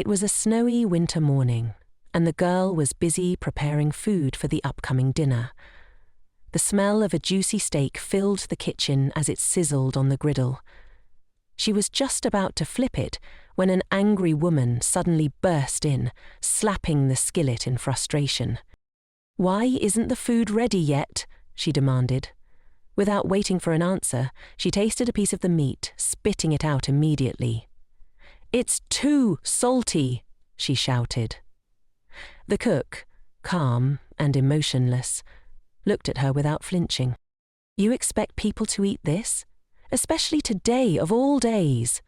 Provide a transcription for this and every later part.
It was a snowy winter morning, and the girl was busy preparing food for the upcoming dinner. The smell of a juicy steak filled the kitchen as it sizzled on the griddle. She was just about to flip it when an angry woman suddenly burst in, slapping the skillet in frustration. "Why isn't the food ready yet?" she demanded. Without waiting for an answer, she tasted a piece of the meat, spitting it out immediately. "It's too salty," she shouted. The cook, calm and emotionless, looked at her without flinching. "You expect people to eat this? Especially today of all days,"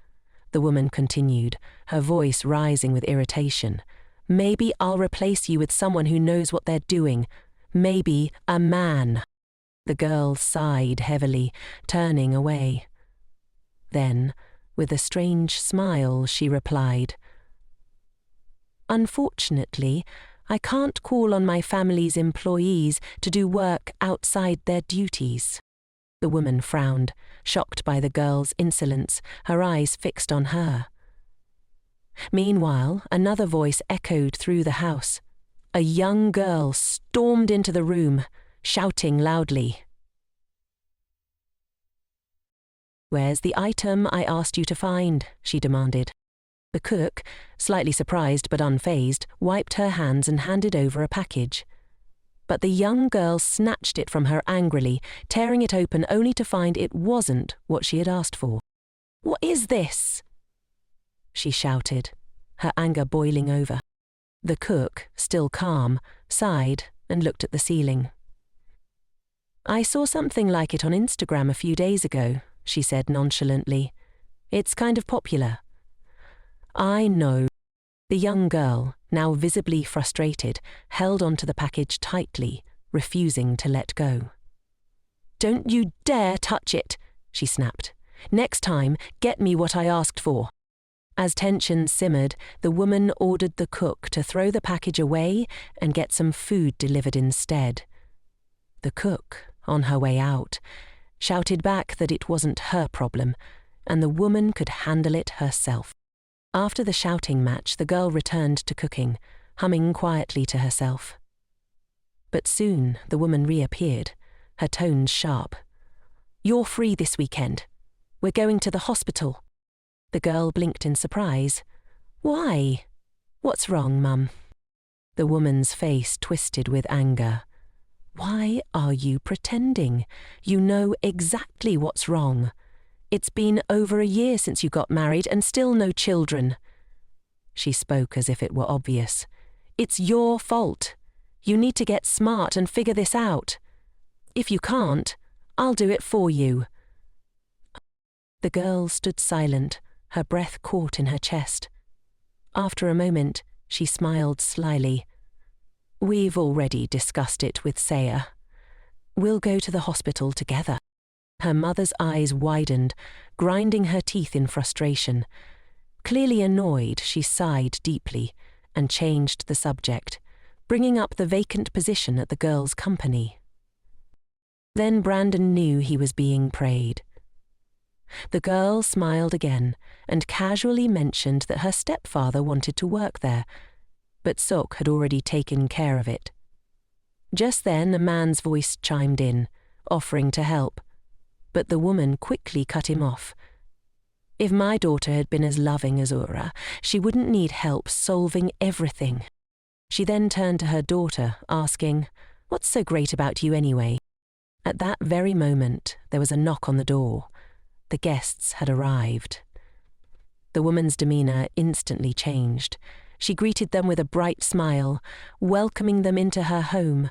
the woman continued, her voice rising with irritation. "Maybe I'll replace you with someone who knows what they're doing. Maybe a man." The girl sighed heavily, turning away. Then, with a strange smile, she replied, "Unfortunately, I can't call on my family's employees to do work outside their duties." The woman frowned, shocked by the girl's insolence, her eyes fixed on her. Meanwhile, another voice echoed through the house. A young girl stormed into the room, shouting loudly. "Where's the item I asked you to find?" she demanded. The cook, slightly surprised but unfazed, wiped her hands and handed over a package. But the young girl snatched it from her angrily, tearing it open only to find it wasn't what she had asked for. "What is this?" she shouted, her anger boiling over. The cook, still calm, sighed and looked at the ceiling. "I saw something like it on Instagram a few days ago," she said nonchalantly. "It's kind of popular." "I know." The young girl, now visibly frustrated, held onto the package tightly, refusing to let go. "Don't you dare touch it," she snapped. "Next time, get me what I asked for." As tension simmered, the woman ordered the cook to throw the package away and get some food delivered instead. The cook, on her way out, shouted back that it wasn't her problem, and the woman could handle it herself. After the shouting match, the girl returned to cooking, humming quietly to herself. But soon the woman reappeared, her tones sharp. "You're free this weekend. We're going to the hospital." The girl blinked in surprise. "Why? What's wrong, Mum?" The woman's face twisted with anger. "Why are you pretending? You know exactly what's wrong. It's been over a year since you got married and still no children." She spoke as if it were obvious. "It's your fault. You need to get smart and figure this out. If you can't, I'll do it for you." The girl stood silent, her breath caught in her chest. After a moment, she smiled slyly. "We've already discussed it with Saya. We'll go to the hospital together." Her mother's eyes widened, grinding her teeth in frustration. Clearly annoyed, she sighed deeply and changed the subject, bringing up the vacant position at the girl's company. Then Brandon knew he was being preyed. The girl smiled again and casually mentioned that her stepfather wanted to work there, but Sok had already taken care of it. Just then a man's voice chimed in, offering to help, but the woman quickly cut him off. If my daughter had been as loving as Ura, she wouldn't need help solving everything. She then turned to her daughter, asking, "What's so great about you anyway?" At that very moment, there was a knock on the door. The guests had arrived. The woman's demeanor instantly changed. She greeted them with a bright smile, welcoming them into her home.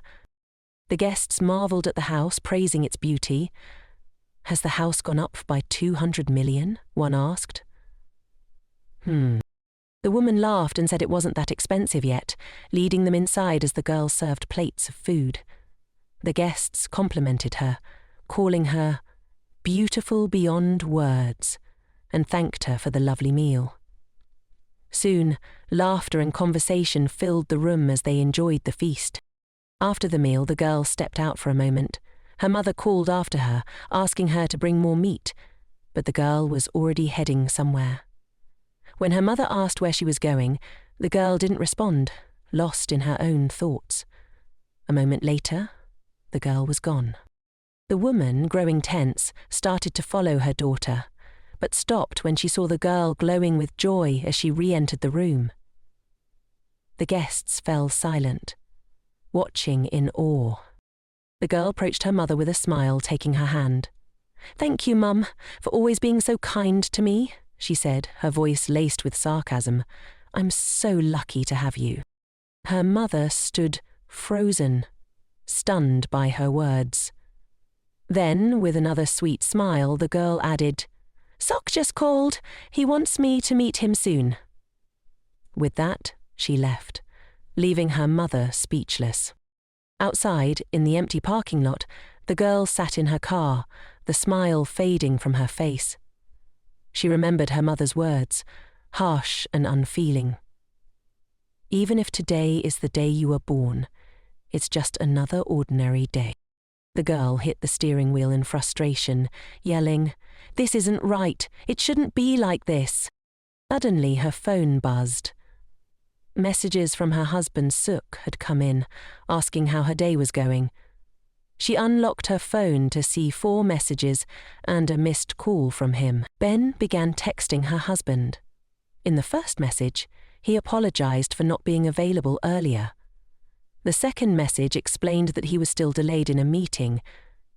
The guests marveled at the house, praising its beauty. "Has the house gone up by 200 million?" one asked. The woman laughed and said it wasn't that expensive yet, leading them inside as the girl served plates of food. The guests complimented her, calling her beautiful beyond words, and thanked her for the lovely meal. Soon, laughter and conversation filled the room as they enjoyed the feast. After the meal, the girl stepped out for a moment. Her mother called after her, asking her to bring more meat, but the girl was already heading somewhere. When her mother asked where she was going, the girl didn't respond, lost in her own thoughts. A moment later, the girl was gone. The woman, growing tense, started to follow her daughter, but stopped when she saw the girl glowing with joy as she re-entered the room. The guests fell silent, watching in awe. The girl approached her mother with a smile, taking her hand. "Thank you, Mum, for always being so kind to me," she said, her voice laced with sarcasm. "I'm so lucky to have you." Her mother stood frozen, stunned by her words. Then, with another sweet smile, the girl added, "Sok just called. He wants me to meet him soon." With that, she left, leaving her mother speechless. Outside, in the empty parking lot, the girl sat in her car, the smile fading from her face. She remembered her mother's words, harsh and unfeeling. "Even if today is the day you were born, it's just another ordinary day." The girl hit the steering wheel in frustration, yelling, "This isn't right. It shouldn't be like this." Suddenly, her phone buzzed. Messages from her husband Suk had come in, asking how her day was going. She unlocked her phone to see 4 messages and a missed call from him. Ben began texting her husband. In the first message, he apologized for not being available earlier. The second message explained that he was still delayed in a meeting,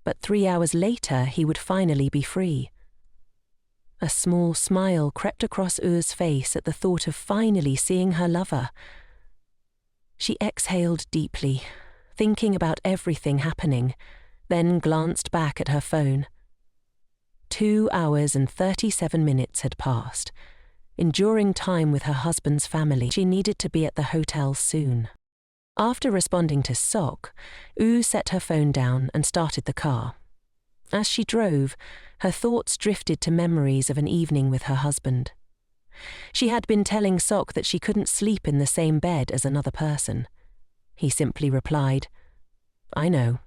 but 3 hours later he would finally be free. A small smile crept across U's face at the thought of finally seeing her lover. She exhaled deeply, thinking about everything happening, then glanced back at her phone. 2 hours and 37 minutes had passed. Enduring time with her husband's family, she needed to be at the hotel soon. After responding to Sok, U set her phone down and started the car. As she drove, her thoughts drifted to memories of an evening with her husband. She had been telling Sok that she couldn't sleep in the same bed as another person. He simply replied, "I know."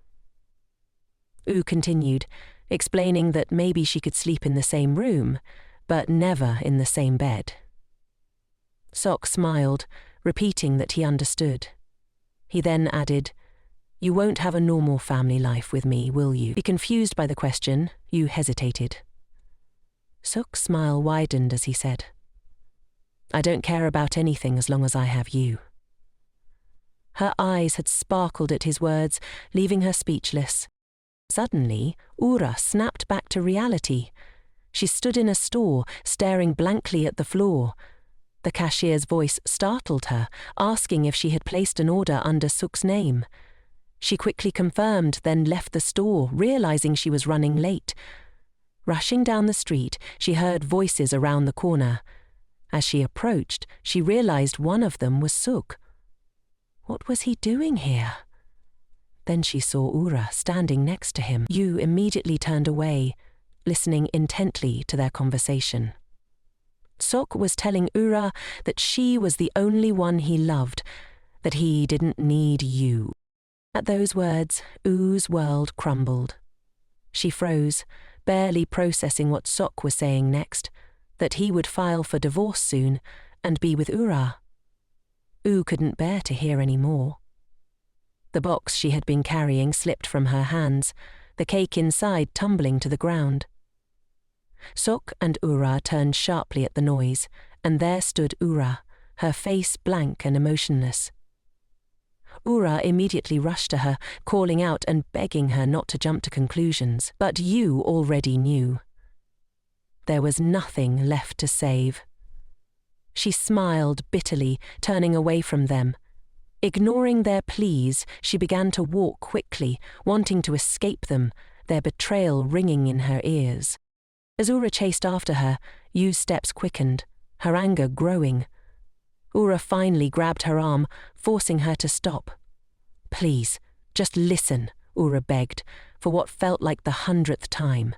U continued, explaining that maybe she could sleep in the same room, but never in the same bed. Sok smiled, repeating that he understood. He then added, "You won't have a normal family life with me, will you?" Be confused by the question, U hesitated. Sok's smile widened as he said, "I don't care about anything as long as I have you." Her eyes had sparkled at his words, leaving her speechless. Suddenly, Ura snapped back to reality. She stood in a store, staring blankly at the floor. The cashier's voice startled her, asking if she had placed an order under Suk's name. She quickly confirmed, then left the store, realizing she was running late. Rushing down the street, she heard voices around the corner. As she approached, she realized one of them was Suk. What was he doing here? Then she saw Ura standing next to him. Yu immediately turned away, listening intently to their conversation. Sok was telling Ura that she was the only one he loved, that he didn't need Yu. At those words, U's world crumbled. She froze, barely processing what Sok was saying next, that he would file for divorce soon and be with Ura. U couldn't bear to hear any more. The box she had been carrying slipped from her hands, the cake inside tumbling to the ground. Sok and Ura turned sharply at the noise, and there stood Ura, her face blank and emotionless. Ura immediately rushed to her, calling out and begging her not to jump to conclusions, but Yu already knew. There was nothing left to save. She smiled bitterly, turning away from them. Ignoring their pleas, she began to walk quickly, wanting to escape them, their betrayal ringing in her ears. As Ura chased after her, Yu's steps quickened, her anger growing. Ura finally grabbed her arm, forcing her to stop. "Please, just listen," Ura begged, for what felt like the 100th time.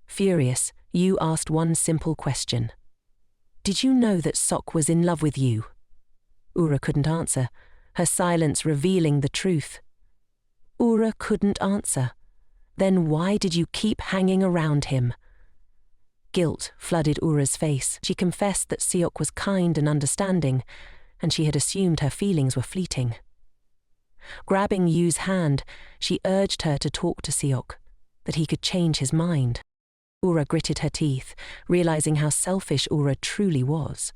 Furious, Yu asked one simple question. "Did you know that Sok was in love with you?" Ura couldn't answer, her silence revealing the truth. Ura couldn't answer. Then why did you keep hanging around him? Guilt flooded Ura's face. She confessed that Seok was kind and understanding, and she had assumed her feelings were fleeting. Grabbing Yu's hand, she urged her to talk to Seok, that he could change his mind. Ura gritted her teeth, realizing how selfish Ura truly was.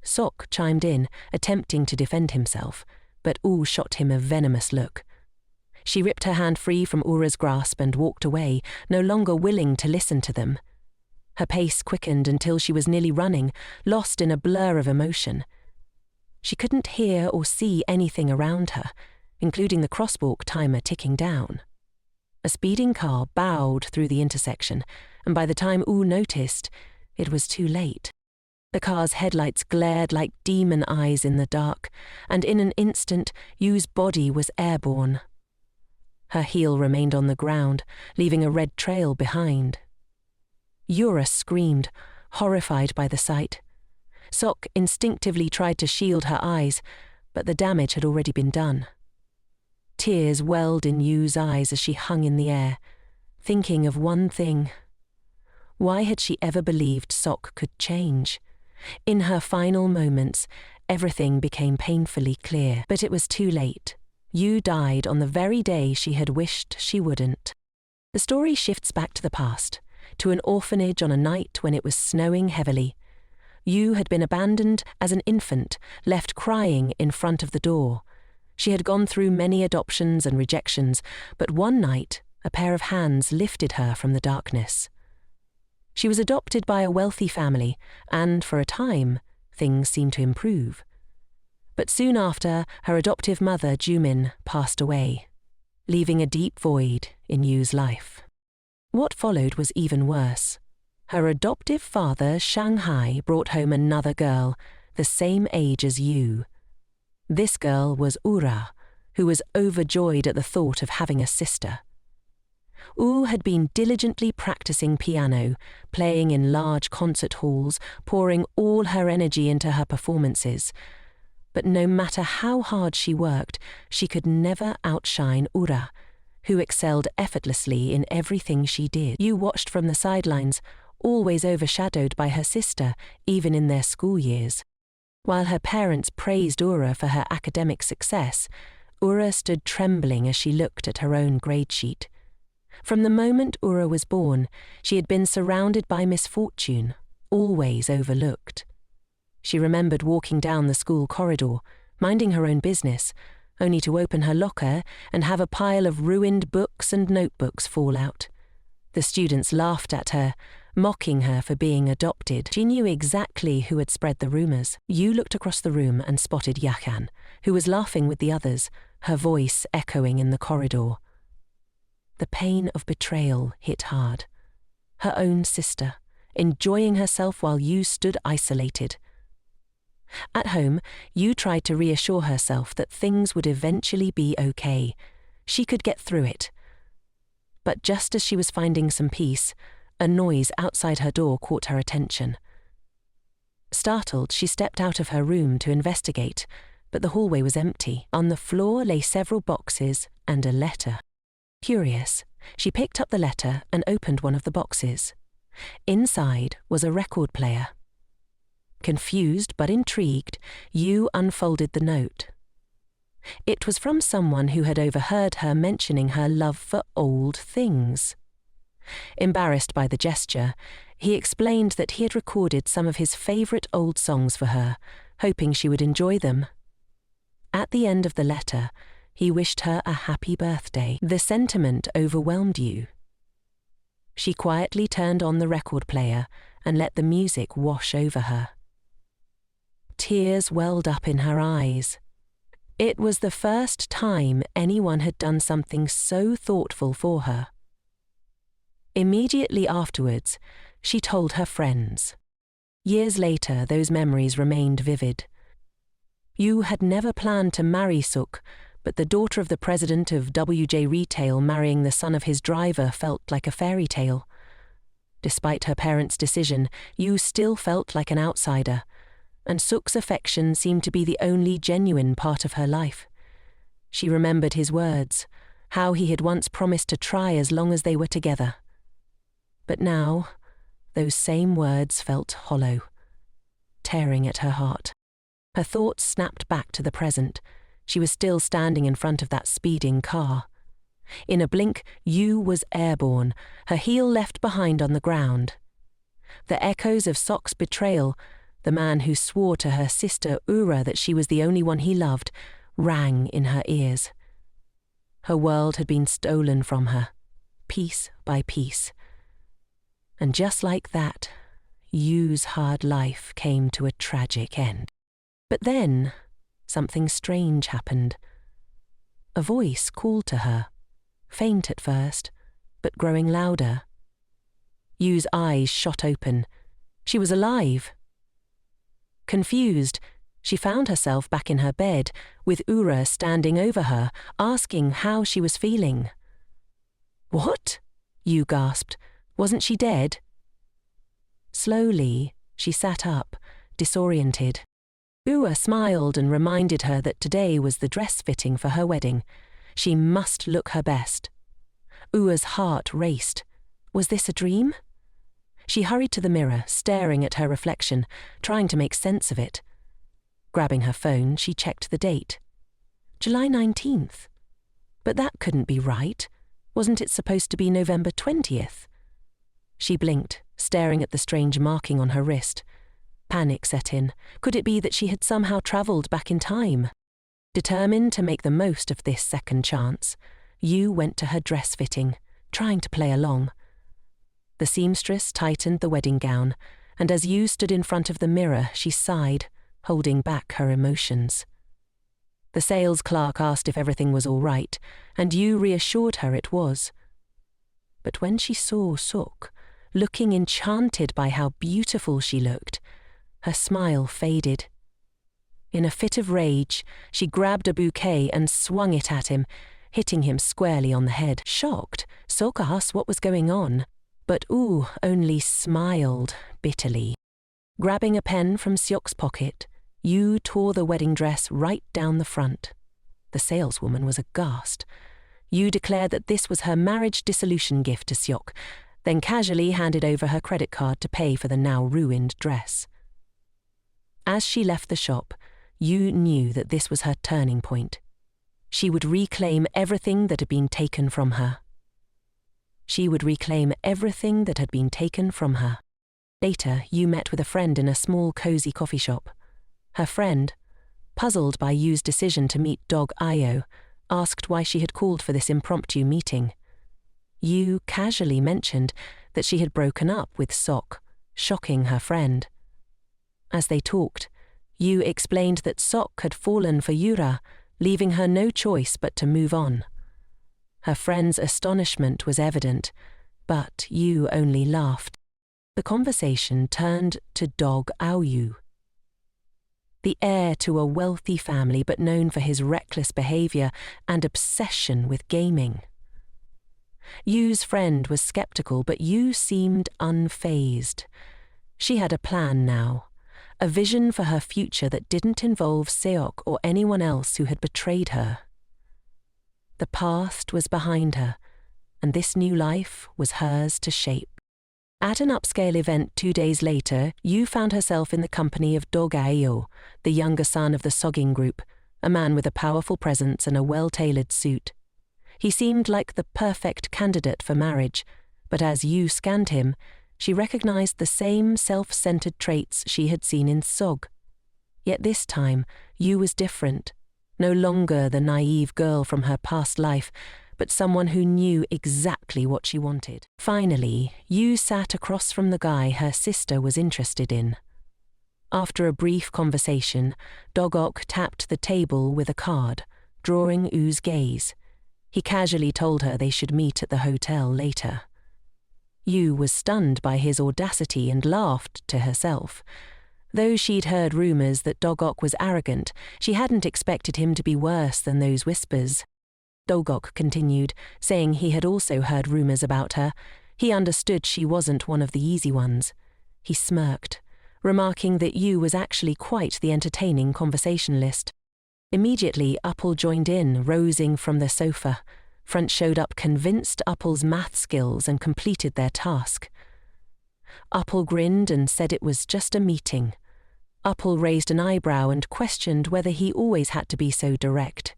Sok chimed in, attempting to defend himself, but U shot him a venomous look. She ripped her hand free from Ura's grasp and walked away, no longer willing to listen to them. Her pace quickened until she was nearly running, lost in a blur of emotion. She couldn't hear or see anything around her, including the crosswalk timer ticking down. A speeding car bowed through the intersection, and by the time U noticed, it was too late. The car's headlights glared like demon eyes in the dark, and in an instant, Yu's body was airborne. Her heel remained on the ground, leaving a red trail behind. Ura screamed, horrified by the sight. Sok instinctively tried to shield her eyes, but the damage had already been done. Tears welled in Yu's eyes as she hung in the air, thinking of one thing. Why had she ever believed Sok could change? In her final moments, everything became painfully clear, but it was too late. Yu died on the very day she had wished she wouldn't. The story shifts back to the past, to an orphanage on a night when it was snowing heavily. Yu had been abandoned as an infant, left crying in front of the door. She had gone through many adoptions and rejections, but one night, a pair of hands lifted her from the darkness. She was adopted by a wealthy family, and for a time, things seemed to improve. But soon after, her adoptive mother, Jumin, passed away, leaving a deep void in Yu's life. What followed was even worse. Her adoptive father, Shanghai, brought home another girl, the same age as Yu. This girl was Ura, who was overjoyed at the thought of having a sister. U had been diligently practicing piano, playing in large concert halls, pouring all her energy into her performances. But no matter how hard she worked, she could never outshine Ura, who excelled effortlessly in everything she did. Yu watched from the sidelines, always overshadowed by her sister, even in their school years. While her parents praised Ura for her academic success, Ura stood trembling as she looked at her own grade sheet. From the moment Ura was born, she had been surrounded by misfortune, always overlooked. She remembered walking down the school corridor, minding her own business, only to open her locker and have a pile of ruined books and notebooks fall out. The students laughed at her, mocking her for being adopted. She knew exactly who had spread the rumors. Yu looked across the room and spotted Yakan, who was laughing with the others, her voice echoing in the corridor. The pain of betrayal hit hard. Her own sister, enjoying herself while Yu stood isolated. At home, Yu tried to reassure herself that things would eventually be okay. She could get through it. But just as she was finding some peace, a noise outside her door caught her attention. Startled, she stepped out of her room to investigate, but the hallway was empty. On the floor lay several boxes and a letter. Curious, she picked up the letter and opened one of the boxes. Inside was a record player. Confused but intrigued, Yu unfolded the note. It was from someone who had overheard her mentioning her love for old things. Embarrassed by the gesture, he explained that he had recorded some of his favorite old songs for her, hoping she would enjoy them. At the end of the letter, he wished her a happy birthday. The sentiment overwhelmed Yu. She quietly turned on the record player and let the music wash over her. Tears welled up in her eyes. It was the first time anyone had done something so thoughtful for her. Immediately afterwards, she told her friends. Years later, those memories remained vivid. Yu had never planned to marry Suk, but the daughter of the president of WJ Retail marrying the son of his driver felt like a fairy tale. Despite her parents' decision, Yu still felt like an outsider, and Suk's affection seemed to be the only genuine part of her life. She remembered his words, how he had once promised to try as long as they were together. But now, those same words felt hollow, tearing at her heart. Her thoughts snapped back to the present. She was still standing in front of that speeding car. In a blink, Yu was airborne, her heel left behind on the ground. The echoes of Sok's betrayal, the man who swore to her sister Ura that she was the only one he loved, rang in her ears. Her world had been stolen from her, piece by piece. And just like that, Yu's hard life came to a tragic end. But then, something strange happened. A voice called to her, faint at first, but growing louder. Yu's eyes shot open. She was alive. Confused, she found herself back in her bed, with Ura standing over her, asking how she was feeling. "What?" Yu gasped. "Wasn't she dead?" Slowly, she sat up, disoriented. Ura smiled and reminded her that today was the dress fitting for her wedding. She must look her best. Ura's heart raced. Was this a dream? She hurried to the mirror, staring at her reflection, trying to make sense of it. Grabbing her phone, she checked the date. July 19th. But that couldn't be right. Wasn't it supposed to be November 20th? She blinked, staring at the strange marking on her wrist. Panic set in. Could it be that she had somehow travelled back in time? Determined to make the most of this second chance, Yu went to her dress fitting, trying to play along. The seamstress tightened the wedding gown, and as Yu stood in front of the mirror, she sighed, holding back her emotions. The sales clerk asked if everything was all right, and Yu reassured her it was. But when she saw Sok, looking enchanted by how beautiful she looked, her smile faded. In a fit of rage, she grabbed a bouquet and swung it at him, hitting him squarely on the head. Shocked, Sok asked what was going on, but Yu only smiled bitterly. Grabbing a pen from Seok's pocket, Yu tore the wedding dress right down the front. The saleswoman was aghast. Yu declared that this was her marriage dissolution gift to Seok, then casually handed over her credit card to pay for the now ruined dress. As she left the shop, Yu knew that this was her turning point. She would reclaim everything that had been taken from her. She would reclaim everything that had been taken from her. Later, Yu met with a friend in a small, cozy coffee shop. Her friend, puzzled by Yu's decision to meet dog Ayo, asked why she had called for this impromptu meeting. Yu casually mentioned that she had broken up with Sok, shocking her friend. As they talked, Yu explained that Sok had fallen for Yura, leaving her no choice but to move on. Her friend's astonishment was evident, but Yu only laughed. The conversation turned to dog Aoyu. The heir to a wealthy family but known for his reckless behavior and obsession with gaming. Yu's friend was skeptical, but Yu seemed unfazed. She had a plan now, a vision for her future that didn't involve Seok or anyone else who had betrayed her. The past was behind her, and this new life was hers to shape. At an upscale event 2 days later, Yu found herself in the company of Dog Ayo, the younger son of the Sogging group, a man with a powerful presence and a well-tailored suit. He seemed like the perfect candidate for marriage, but as Yu scanned him, she recognized the same self-centered traits she had seen in Sog. Yet this time, Yu was different, no longer the naive girl from her past life, but someone who knew exactly what she wanted. Finally, Yu sat across from the guy her sister was interested in. After a brief conversation, Dogok tapped the table with a card, drawing Yu's gaze. He casually told her they should meet at the hotel later. Yu was stunned by his audacity and laughed to herself. Though she'd heard rumours that Dogok was arrogant, she hadn't expected him to be worse than those whispers. Dogok continued, saying he had also heard rumours about her. He understood she wasn't one of the easy ones. He smirked, remarking that Yu was actually quite the entertaining conversationalist. Immediately, Uppal joined in, rosing from the sofa. Front showed up convinced Uppal's math skills and completed their task. Uppel grinned and said it was just a meeting. Uppel raised an eyebrow and questioned whether he always had to be so direct.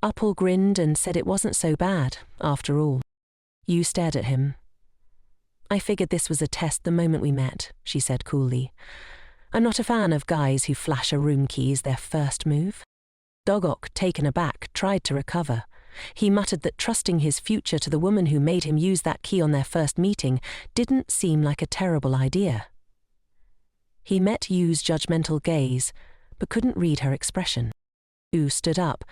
Uppel grinned and said it wasn't so bad, after all. Yu stared at him. I figured this was a test the moment we met, she said coolly. I'm not a fan of guys who flash a room key as their first move. Doruk, taken aback, tried to recover. He muttered that trusting his future to the woman who made him use that key on their first meeting didn't seem like a terrible idea. He met Yu's judgmental gaze, but couldn't read her expression. Yu stood up.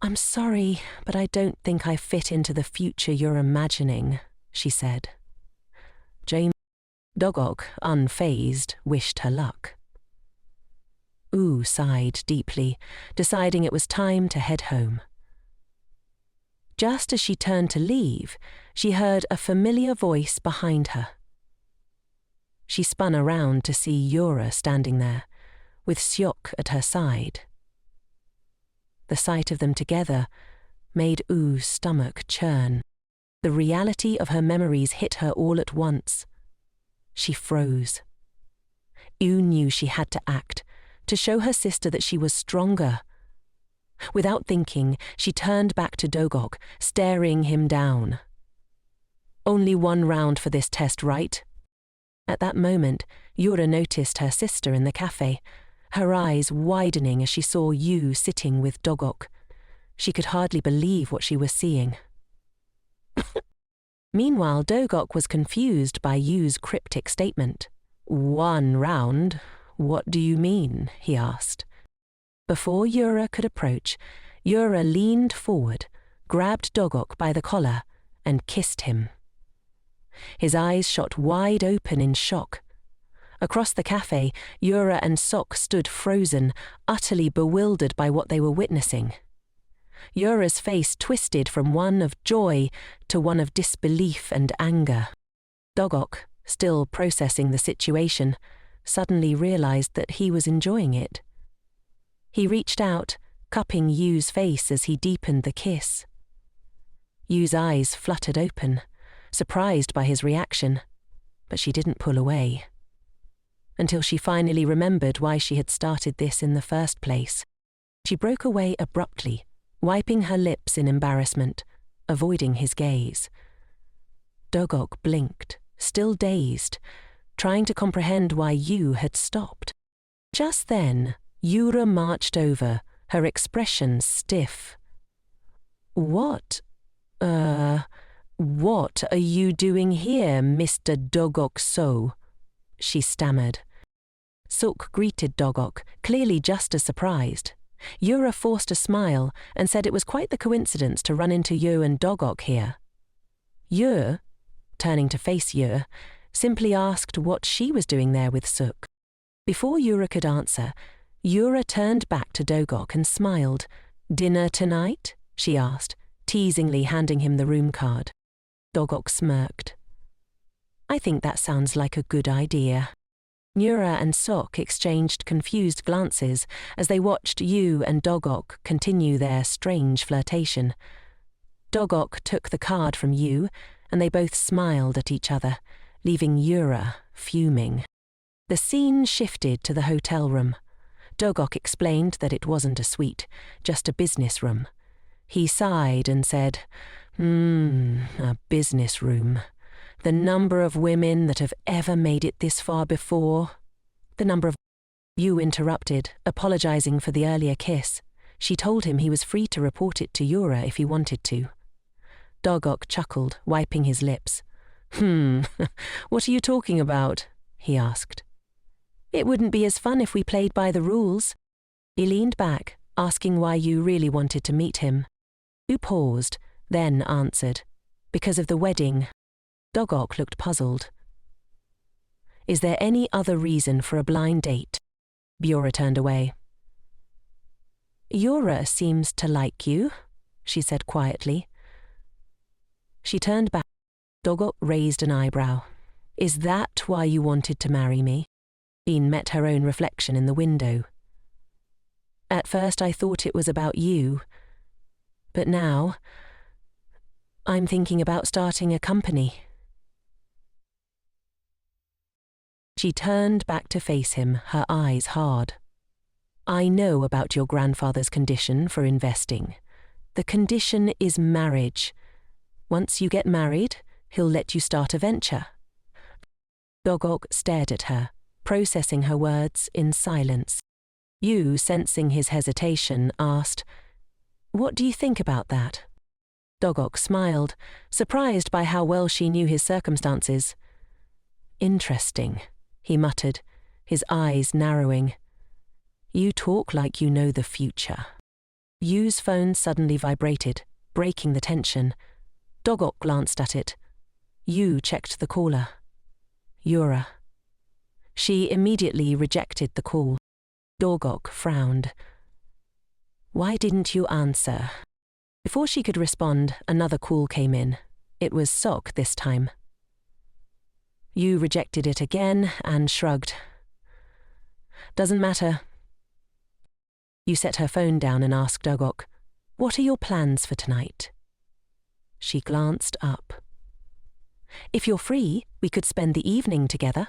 I'm sorry, but I don't think I fit into the future you're imagining, she said. Doruk, unfazed, wished her luck. Yu sighed deeply, deciding it was time to head home. Just as she turned to leave, she heard a familiar voice behind her. She spun around to see Yura standing there, with Seok at her side. The sight of them together made Yu's stomach churn. The reality of her memories hit her all at once. She froze. Yu knew she had to act, to show her sister that she was stronger. Without thinking, she turned back to Doruk, staring him down. Only one round for this test, right? At that moment, Yura noticed her sister in the cafe, her eyes widening as she saw Yu sitting with Doruk. She could hardly believe what she was seeing. Meanwhile, Doruk was confused by Yu's cryptic statement. One round? What do you mean? He asked. Before Yura could approach, Yura leaned forward, grabbed Doruk by the collar, and kissed him. His eyes shot wide open in shock. Across the cafe, Yura and Sok stood frozen, utterly bewildered by what they were witnessing. Yura's face twisted from one of joy to one of disbelief and anger. Doruk, still processing the situation, suddenly realized that he was enjoying it. He reached out, cupping Yu's face as he deepened the kiss. Yu's eyes fluttered open, surprised by his reaction, but she didn't pull away. Until she finally remembered why she had started this in the first place. She broke away abruptly, wiping her lips in embarrassment, avoiding his gaze. Doruk blinked, still dazed, trying to comprehend why Yu had stopped. Just then, Yura marched over, her expression stiff. What are you doing here, Mr. Doruk So? She stammered. Sok greeted Doruk, clearly just as surprised. Yura forced a smile and said it was quite the coincidence to run into Yu and Doruk here. Yu, turning to face Yu, simply asked what she was doing there with Sok. Before Yura could answer, Yura turned back to Doruk and smiled. Dinner tonight? She asked, teasingly handing him the room card. Doruk smirked. I think that sounds like a good idea. Yura and Sok exchanged confused glances as they watched Yu and Doruk continue their strange flirtation. Doruk took the card from Yu, and they both smiled at each other, leaving Yura fuming. The scene shifted to the hotel room. Doruk explained that it wasn't a suite, just a business room. He sighed and said, a business room. The number of women that have ever made it this far before. The number of... Yu interrupted, apologizing for the earlier kiss. She told him he was free to report it to Yura if he wanted to. Doruk chuckled, wiping his lips. What are you talking about? He asked. It wouldn't be as fun if we played by the rules. He leaned back, asking why Yu really wanted to meet him. Yu paused, then answered, because of the wedding. Doruk looked puzzled. Is there any other reason for a blind date? Yura turned away. Yura seems to like you, she said quietly. She turned back. Doruk raised an eyebrow. Is that why you wanted to marry me? Jean met her own reflection in the window. At first I thought it was about you, but now I'm thinking about starting a company. She turned back to face him, her eyes hard. I know about your grandfather's condition for investing. The condition is marriage. Once you get married, he'll let you start a venture. Doruk stared at her, processing her words in silence. Yu, sensing his hesitation, asked, "What do you think about that?" Doruk smiled, surprised by how well she knew his circumstances. Interesting, he muttered, his eyes narrowing. You talk like you know the future. Yu's phone suddenly vibrated, breaking the tension. Doruk glanced at it. Yu checked the caller. Yura. She immediately rejected the call. Doruk frowned. Why didn't you answer? Before she could respond, another call came in. It was Sok this time. Yu rejected it again and shrugged. Doesn't matter. Yu set her phone down and asked Doruk, "What are your plans for tonight?" She glanced up. "If you're free, we could spend the evening together."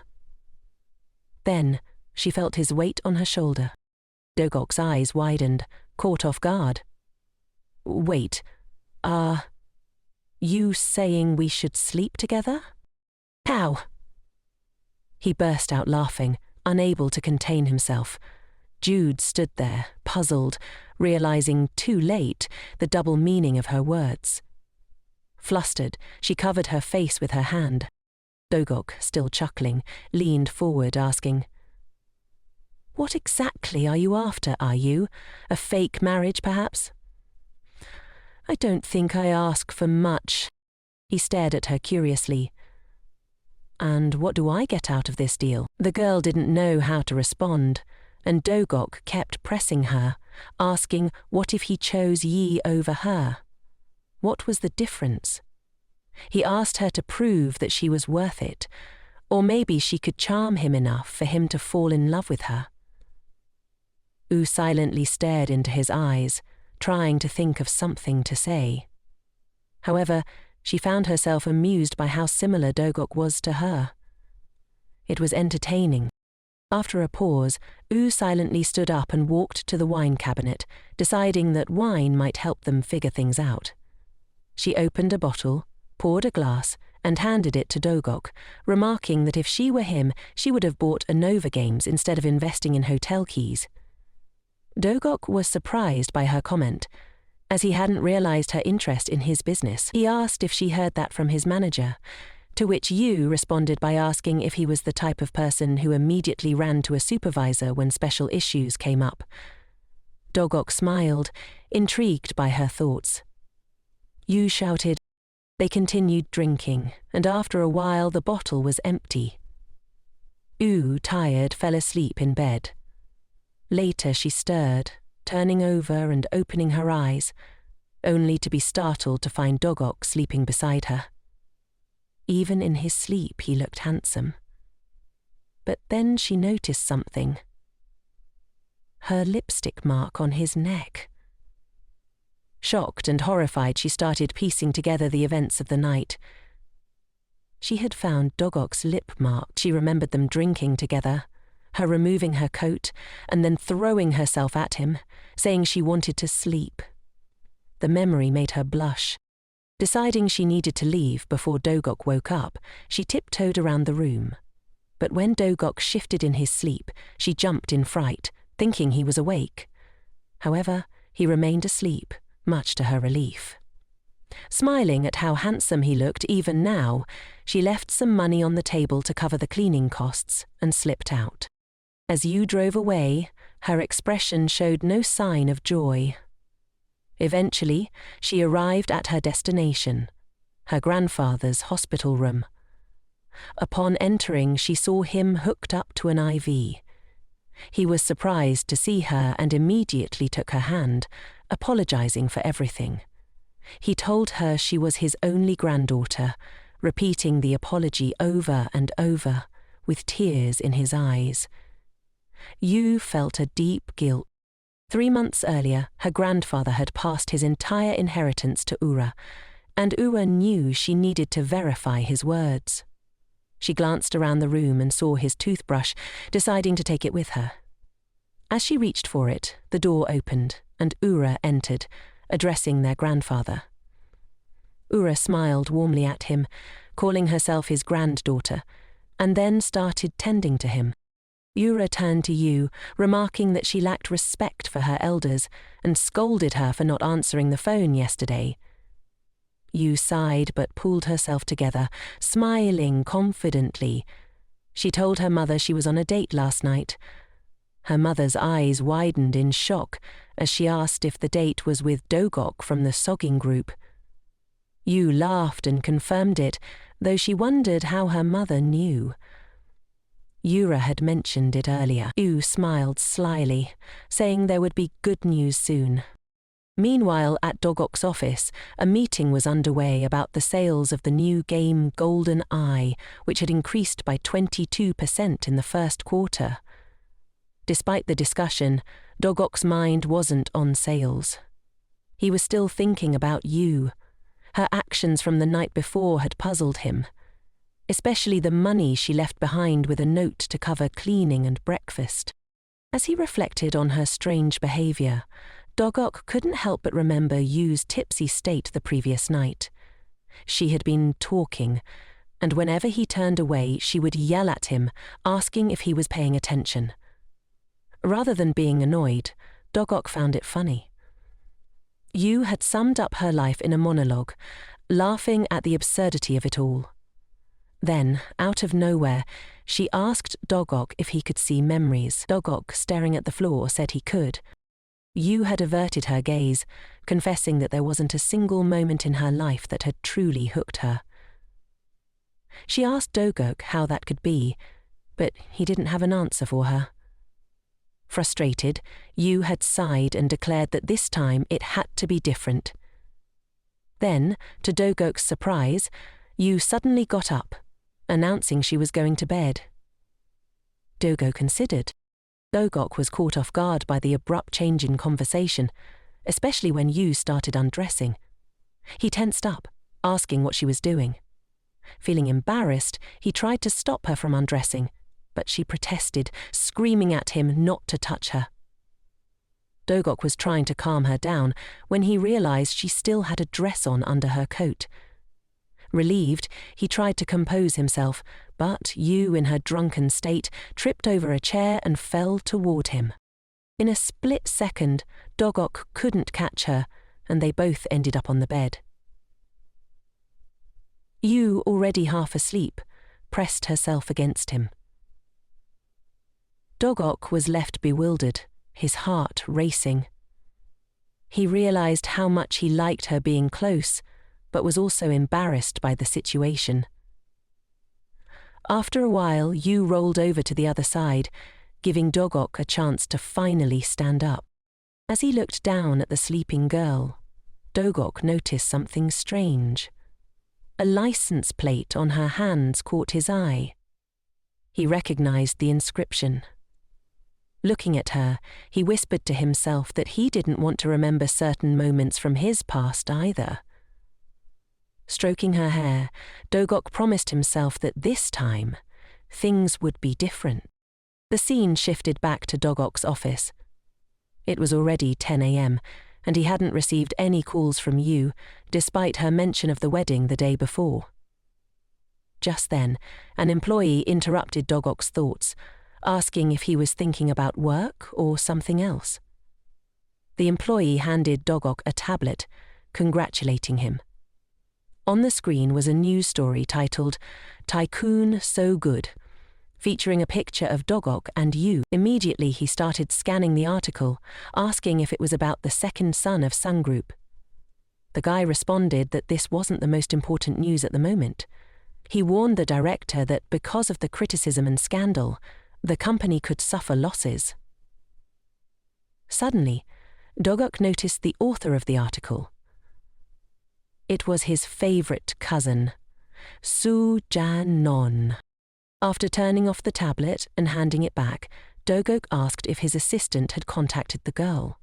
Then she felt his weight on her shoulder. Doruk's eyes widened, caught off guard. Wait, you saying we should sleep together? How? He burst out laughing, unable to contain himself. Jude stood there, puzzled, realizing too late the double meaning of her words. Flustered, she covered her face with her hand. Doruk, still chuckling, leaned forward, asking, "What exactly are you after, are you? A fake marriage, perhaps?" "I don't think I ask for much." He stared at her curiously. "And what do I get out of this deal?" The girl didn't know how to respond, and Doruk kept pressing her, asking what if he chose Yi over her. What was the difference? He asked her to prove that she was worth it, or maybe she could charm him enough for him to fall in love with her. U silently stared into his eyes, trying to think of something to say. However, she found herself amused by how similar Doruk was to her. It was entertaining. After a pause, U silently stood up and walked to the wine cabinet, deciding that wine might help them figure things out. She opened a bottle, poured a glass, and handed it to Doruk, remarking that if she were him, she would have bought Nova games instead of investing in hotel keys. Doruk was surprised by her comment, as he hadn't realized her interest in his business. He asked if she heard that from his manager, to which Yu responded by asking if he was the type of person who immediately ran to a supervisor when special issues came up. Doruk smiled, intrigued by her thoughts. Yu shouted. They continued drinking, and after a while the bottle was empty. U, tired, fell asleep in bed. Later she stirred, turning over and opening her eyes, only to be startled to find Doruk sleeping beside her. Even in his sleep he looked handsome. But then she noticed something. Her lipstick mark on his neck. Shocked and horrified, she started piecing together the events of the night. She had found Doruk's lip mark. She remembered them drinking together, her removing her coat and then throwing herself at him, saying she wanted to sleep. The memory made her blush. Deciding she needed to leave before Doruk woke up, she tiptoed around the room. But when Doruk shifted in his sleep, she jumped in fright, thinking he was awake. However, he remained asleep, much to her relief. Smiling at how handsome he looked even now, she left some money on the table to cover the cleaning costs and slipped out. As Yu drove away, her expression showed no sign of joy. Eventually, she arrived at her destination, her grandfather's hospital room. Upon entering, she saw him hooked up to an IV. He was surprised to see her and immediately took her hand, apologizing for everything. He told her she was his only granddaughter, repeating the apology over and over, with tears in his eyes. Yu felt a deep guilt. 3 months earlier, her grandfather had passed his entire inheritance to Ura, and Ura knew she needed to verify his words. She glanced around the room and saw his toothbrush, deciding to take it with her. As she reached for it, the door opened and Ura entered, addressing their grandfather. Ura smiled warmly at him, calling herself his granddaughter, and then started tending to him. Ura turned to Yu, remarking that she lacked respect for her elders and scolded her for not answering the phone yesterday. Yu sighed but pulled herself together, smiling confidently. She told her mother she was on a date last night. Her mother's eyes widened in shock as she asked if the date was with Doruk from the sogging group. Yu laughed and confirmed it, though she wondered how her mother knew. Ura had mentioned it earlier. Yu smiled slyly, saying there would be good news soon. Meanwhile, at Doruk's office, a meeting was underway about the sales of the new game Golden Eye, which had increased by 22% in the first quarter. Despite the discussion, Doruk's mind wasn't on sales. He was still thinking about Yu. Her actions from the night before had puzzled him, especially the money she left behind with a note to cover cleaning and breakfast. As he reflected on her strange behavior, Doruk couldn't help but remember Yu's tipsy state the previous night. She had been talking, and whenever he turned away, she would yell at him, asking if he was paying attention. Rather than being annoyed, Doruk found it funny. Yu had summed up her life in a monologue, laughing at the absurdity of it all. Then, out of nowhere, she asked Doruk if he could see memories. Doruk, staring at the floor, said he could. Yu had averted her gaze, confessing that there wasn't a single moment in her life that had truly hooked her. She asked Doruk how that could be, but he didn't have an answer for her. Frustrated, Yu had sighed and declared that this time it had to be different. Then, to Doruk's surprise, Yu suddenly got up, announcing she was going to bed. Doruk considered. Doruk was caught off guard by the abrupt change in conversation, especially when Yu started undressing. He tensed up, asking what she was doing. Feeling embarrassed, he tried to stop her from undressing, but she protested, screaming at him not to touch her. Doruk was trying to calm her down when he realized she still had a dress on under her coat. Relieved, he tried to compose himself, but Yu, in her drunken state, tripped over a chair and fell toward him. In a split second, Doruk couldn't catch her, and they both ended up on the bed. Yu, already half asleep, pressed herself against him. Doruk was left bewildered, his heart racing. He realized how much he liked her being close, but was also embarrassed by the situation. After a while, Yu rolled over to the other side, giving Doruk a chance to finally stand up. As he looked down at the sleeping girl, Doruk noticed something strange. A license plate on her hands caught his eye. He recognized the inscription. Looking at her, he whispered to himself that he didn't want to remember certain moments from his past either. Stroking her hair, Doruk promised himself that this time, things would be different. The scene shifted back to Doruk's office. It was already 10 a.m., and he hadn't received any calls from Yu, despite her mention of the wedding the day before. Just then, an employee interrupted Doruk's thoughts, asking if he was thinking about work or something else. The employee handed Doruk a tablet, congratulating him. On the screen was a news story titled, "Tycoon So Good," featuring a picture of Doruk and Yu. Immediately he started scanning the article, asking if it was about the second son of Sun Group. The guy responded that this wasn't the most important news at the moment. He warned the director that because of the criticism and scandal, the company could suffer losses. Suddenly, Doruk noticed the author of the article. It was his favorite cousin, Soo Jan-non. After turning off the tablet and handing it back, Doruk asked if his assistant had contacted the girl.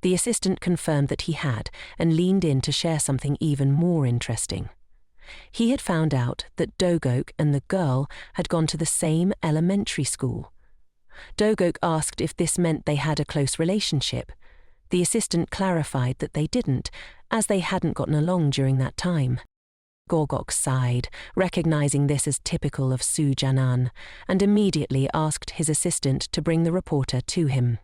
The assistant confirmed that he had and leaned in to share something even more interesting. He had found out that Doruk and the girl had gone to the same elementary school. Doruk asked if this meant they had a close relationship. The assistant clarified that they didn't, as they hadn't gotten along during that time. Doruk sighed, recognizing this as typical of Su Janan, and immediately asked his assistant to bring the reporter to him.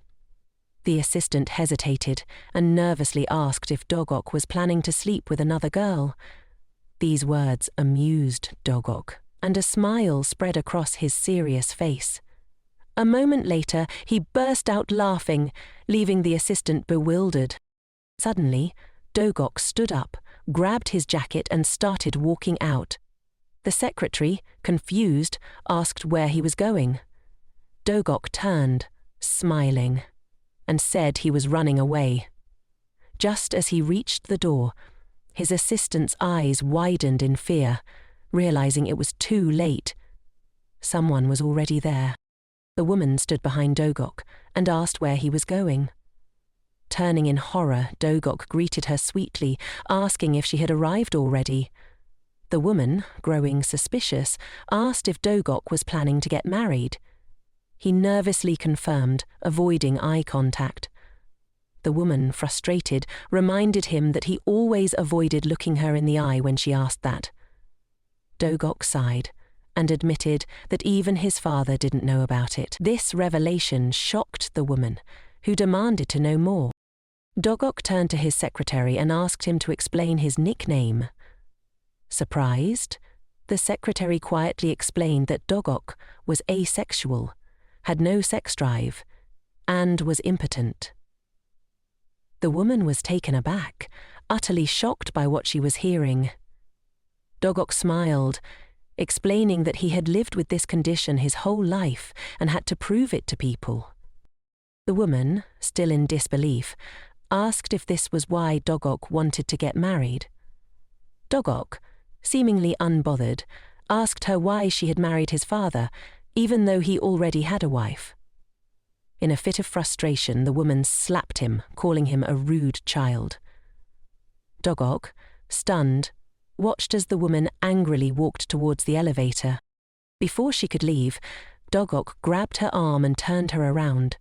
The assistant hesitated and nervously asked if Doruk was planning to sleep with another girl. These words amused Doruk, and a smile spread across his serious face. A moment later, he burst out laughing, leaving the assistant bewildered. Suddenly, Doruk stood up, grabbed his jacket and started walking out. The secretary, confused, asked where he was going. Doruk turned, smiling, and said he was running away. Just as he reached the door, his assistant's eyes widened in fear, realizing it was too late. Someone was already there. The woman stood behind Doruk and asked where he was going. Turning in horror, Doruk greeted her sweetly, asking if she had arrived already. The woman, growing suspicious, asked if Doruk was planning to get married. He nervously confirmed, avoiding eye contact. The woman, frustrated, reminded him that he always avoided looking her in the eye when she asked that. Doruk sighed and admitted that even his father didn't know about it. This revelation shocked the woman, who demanded to know more. Doruk turned to his secretary and asked him to explain his nickname. Surprised, the secretary quietly explained that Doruk was asexual, had no sex drive, and was impotent. The woman was taken aback, utterly shocked by what she was hearing. Doruk smiled, explaining that he had lived with this condition his whole life and had to prove it to people. The woman, still in disbelief, asked if this was why Doruk wanted to get married. Doruk, seemingly unbothered, asked her why she had married his father, even though he already had a wife. In a fit of frustration, the woman slapped him, calling him a rude child. Doruk, stunned, watched as the woman angrily walked towards the elevator. Before she could leave, Doruk grabbed her arm and turned her around.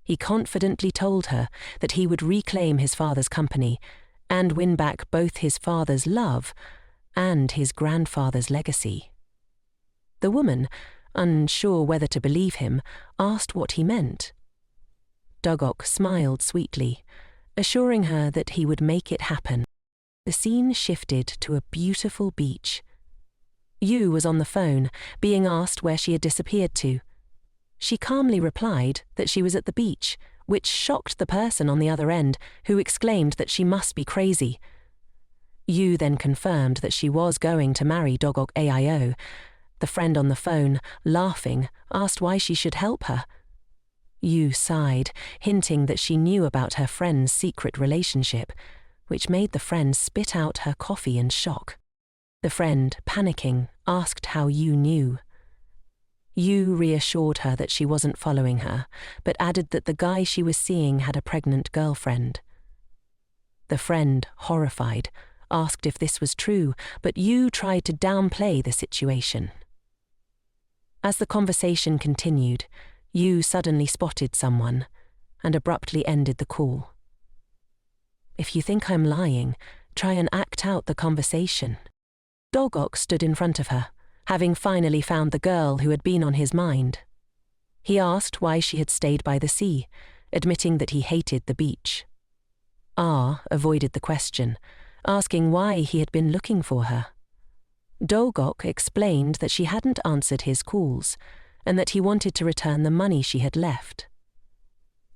He confidently told her that he would reclaim his father's company and win back both his father's love and his grandfather's legacy. The woman, unsure whether to believe him, asked what he meant. Doruk smiled sweetly, assuring her that he would make it happen. The scene shifted to a beautiful beach. Yu was on the phone, being asked where she had disappeared to. She calmly replied that she was at the beach, which shocked the person on the other end, who exclaimed that she must be crazy. Yu then confirmed that she was going to marry Doruk Aio. The friend on the phone, laughing, asked why she should help her. Yu sighed, hinting that she knew about her friend's secret relationship, which made the friend spit out her coffee in shock. The friend, panicking, asked how Yu knew. Yu reassured her that she wasn't following her, but added that the guy she was seeing had a pregnant girlfriend. The friend, horrified, asked if this was true, but Yu tried to downplay the situation. As the conversation continued, Yu suddenly spotted someone and abruptly ended the call. "If you think I'm lying, try and act out the conversation." Doruk stood in front of her, having finally found the girl who had been on his mind. He asked why she had stayed by the sea, admitting that he hated the beach. Avoided the question, asking why he had been looking for her. Doruk explained that she hadn't answered his calls, and that he wanted to return the money she had left.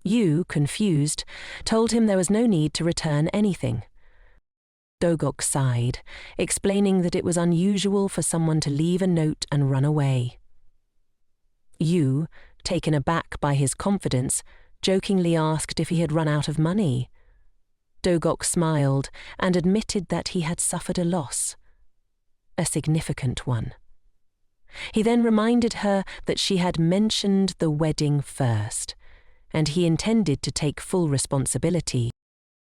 Yu, confused, told him there was no need to return anything. Doruk sighed, explaining that it was unusual for someone to leave a note and run away. Yu, taken aback by his confidence, jokingly asked if he had run out of money. Doruk smiled and admitted that he had suffered a loss, a significant one. He then reminded her that she had mentioned the wedding first, and he intended to take full responsibility.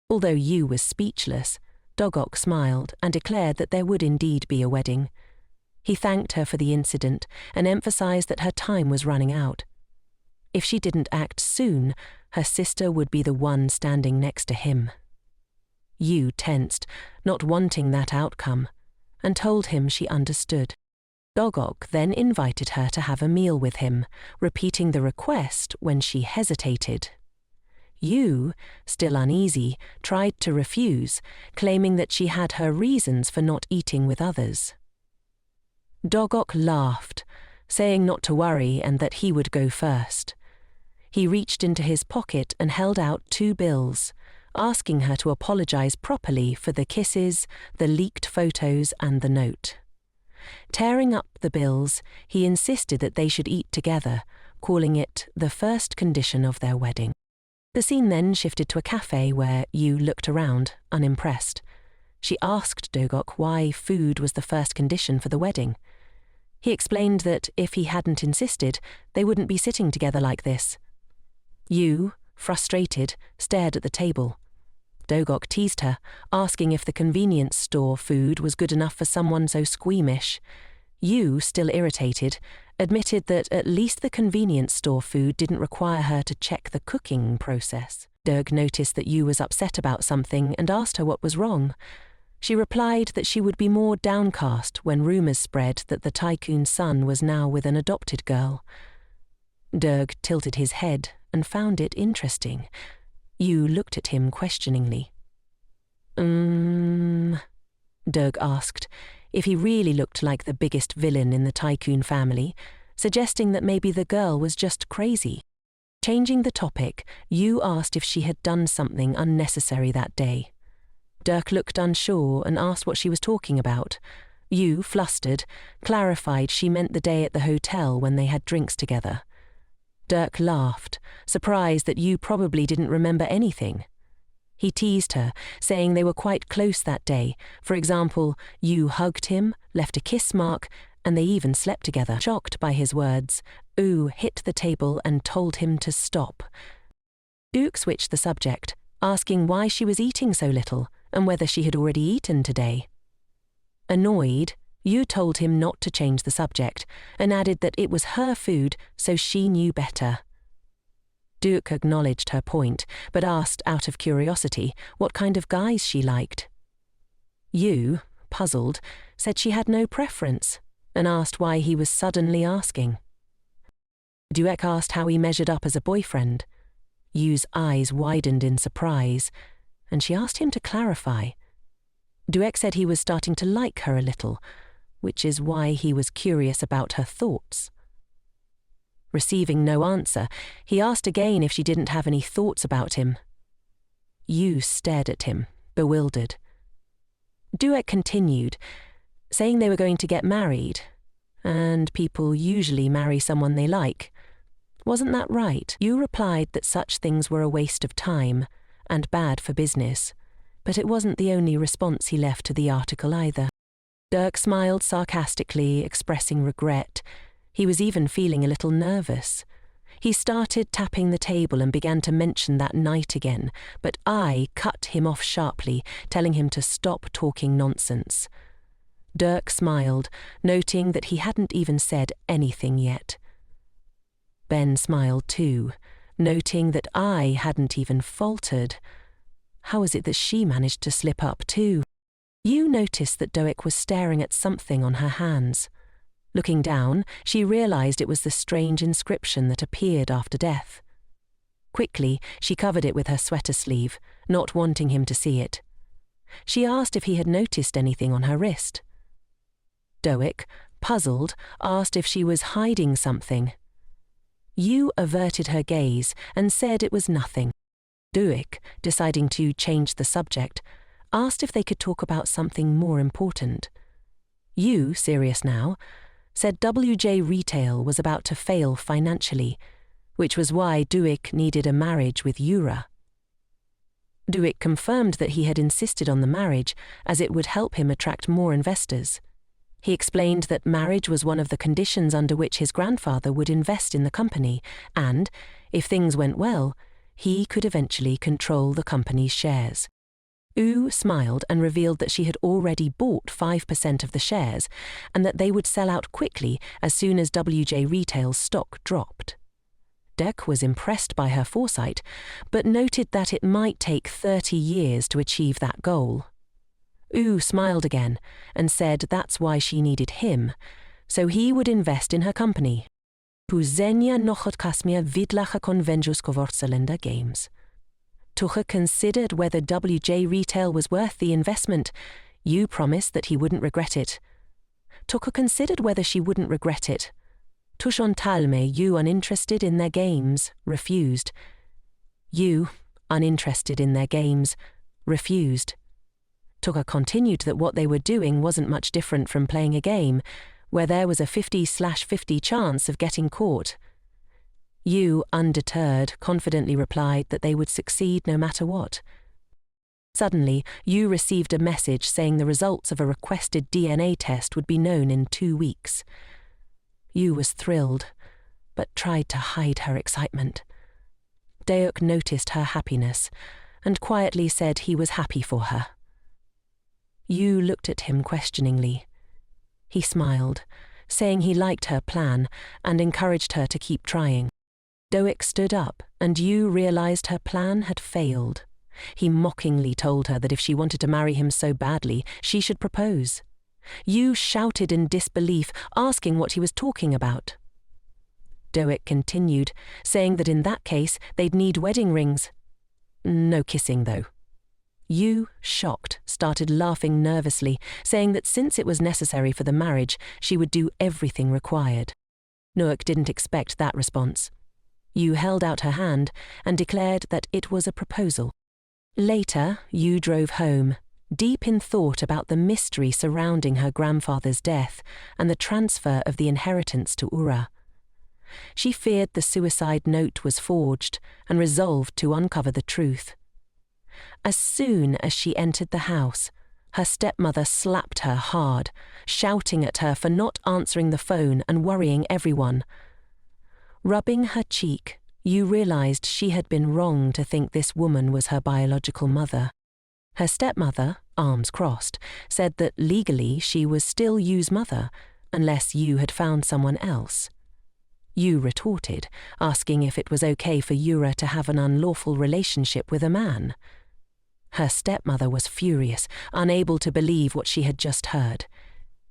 Although Yu was speechless, Doruk smiled and declared that there would indeed be a wedding. He thanked her for the incident and emphasized that her time was running out. If she didn't act soon, her sister would be the one standing next to him. Yu tensed, not wanting that outcome, and told him she understood. Doruk then invited her to have a meal with him, repeating the request when she hesitated. Yu, still uneasy, tried to refuse, claiming that she had her reasons for not eating with others. Doruk laughed, saying not to worry and that he would go first. He reached into his pocket and held out 2 bills, asking her to apologize properly for the kisses, the leaked photos, and the note. Tearing up the bills, he insisted that they should eat together, calling it the first condition of their wedding. The scene then shifted to a cafe where Yu looked around, unimpressed. She asked Doruk why food was the first condition for the wedding. He explained that if he hadn't insisted, they wouldn't be sitting together like this. Yu, frustrated, stared at the table. Doruk teased her, asking if the convenience store food was good enough for someone so squeamish. Yu, still irritated, admitted that at least the convenience store food didn't require her to check the cooking process. Doruk noticed that Yu was upset about something and asked her what was wrong. She replied that she would be more downcast when rumors spread that the tycoon's son was now with an adopted girl. Doruk tilted his head and found it interesting. Yu looked at him questioningly. Doruk asked if he really looked like the biggest villain in the tycoon family, suggesting that maybe the girl was just crazy. Changing the topic, Yu asked if she had done something unnecessary that day. Doruk looked unsure and asked what she was talking about. Yu, flustered, clarified she meant the day at the hotel when they had drinks together. Doruk laughed, surprised that Yu probably didn't remember anything. He teased her, saying they were quite close that day. For example, Yu hugged him, left a kiss mark, and they even slept together. Shocked by his words, Yu hit the table and told him to stop. Doruk switched the subject, asking why she was eating so little and whether she had already eaten today. Annoyed, Yu told him not to change the subject and added that it was her food, so she knew better. Doruk acknowledged her point, but asked out of curiosity what kind of guys she liked. Yu, puzzled, said she had no preference and asked why he was suddenly asking. Doruk asked how he measured up as a boyfriend. Yu's eyes widened in surprise, and she asked him to clarify. Doruk said he was starting to like her a little, which is why he was curious about her thoughts. Receiving no answer, he asked again if she didn't have any thoughts about him. Yu stared at him, bewildered. Doruk continued, saying they were going to get married, and people usually marry someone they like. Wasn't that right? Yu replied that such things were a waste of time and bad for business, but it wasn't the only response he left to the article either. Doruk smiled sarcastically, expressing regret. He was even feeling a little nervous. He started tapping the table and began to mention that night again, but I cut him off sharply, telling him to stop talking nonsense. Doruk smiled, noting that he hadn't even said anything yet. Ben smiled too, noting that I hadn't even faltered. How was it that she managed to slip up too? Yu noticed that Doruk was staring at something on her hands. Looking down, she realized it was the strange inscription that appeared after death. Quickly, she covered it with her sweater sleeve, not wanting him to see it. She asked if he had noticed anything on her wrist. Doruk, puzzled, asked if she was hiding something. Yu averted her gaze and said it was nothing. Doruk, deciding to change the subject, asked if they could talk about something more important. Yu, serious now, said WJ Retail was about to fail financially, which was why Doruk needed a marriage with Yura. Doruk confirmed that he had insisted on the marriage as it would help him attract more investors. He explained that marriage was one of the conditions under which his grandfather would invest in the company and, if things went well, he could eventually control the company's shares. Yu smiled and revealed that she had already bought 5% of the shares and that they would sell out quickly as soon as WJ Retail's stock dropped. Doruk was impressed by her foresight, but noted that it might take 30 years to achieve that goal. Yu smiled again and said that's why she needed him, so he would invest in her company. Puzenia nochot kasmia vidlacha convenjus kovortsalenda games. Tucha considered whether WJ Retail was worth the investment. Yu promised that he wouldn't regret it. Tucha considered whether she wouldn't regret it. Tushon talme Yu uninterested in their games, refused. Yu, uninterested in their games, refused. Tucha continued that what they were doing wasn't much different from playing a game, where there was a 50/50 chance of getting caught. Yu, undeterred, confidently replied that they would succeed no matter what. Suddenly, Yu received a message saying the results of a requested DNA test would be known in 2 weeks. Yu was thrilled, but tried to hide her excitement. Doruk noticed her happiness and quietly said he was happy for her. Yu looked at him questioningly. He smiled, saying he liked her plan and encouraged her to keep trying. Doruk stood up, and Yu realized her plan had failed. He mockingly told her that if she wanted to marry him so badly, she should propose. Yu shouted in disbelief, asking what he was talking about. Doruk continued, saying that in that case they'd need wedding rings. No kissing, though. Yu, shocked, started laughing nervously, saying that since it was necessary for the marriage, she would do everything required. Doruk didn't expect that response. Yu held out her hand and declared that it was a proposal. Later, Yu drove home, deep in thought about the mystery surrounding her grandfather's death and the transfer of the inheritance to Ura. She feared the suicide note was forged and resolved to uncover the truth. As soon as she entered the house, her stepmother slapped her hard, shouting at her for not answering the phone and worrying everyone. Rubbing her cheek, Yu realized she had been wrong to think this woman was her biological mother. Her stepmother, arms crossed, said that legally she was still Yu's mother, unless Yu had found someone else. Yu retorted, asking if it was okay for Yura to have an unlawful relationship with a man. Her stepmother was furious, unable to believe what she had just heard.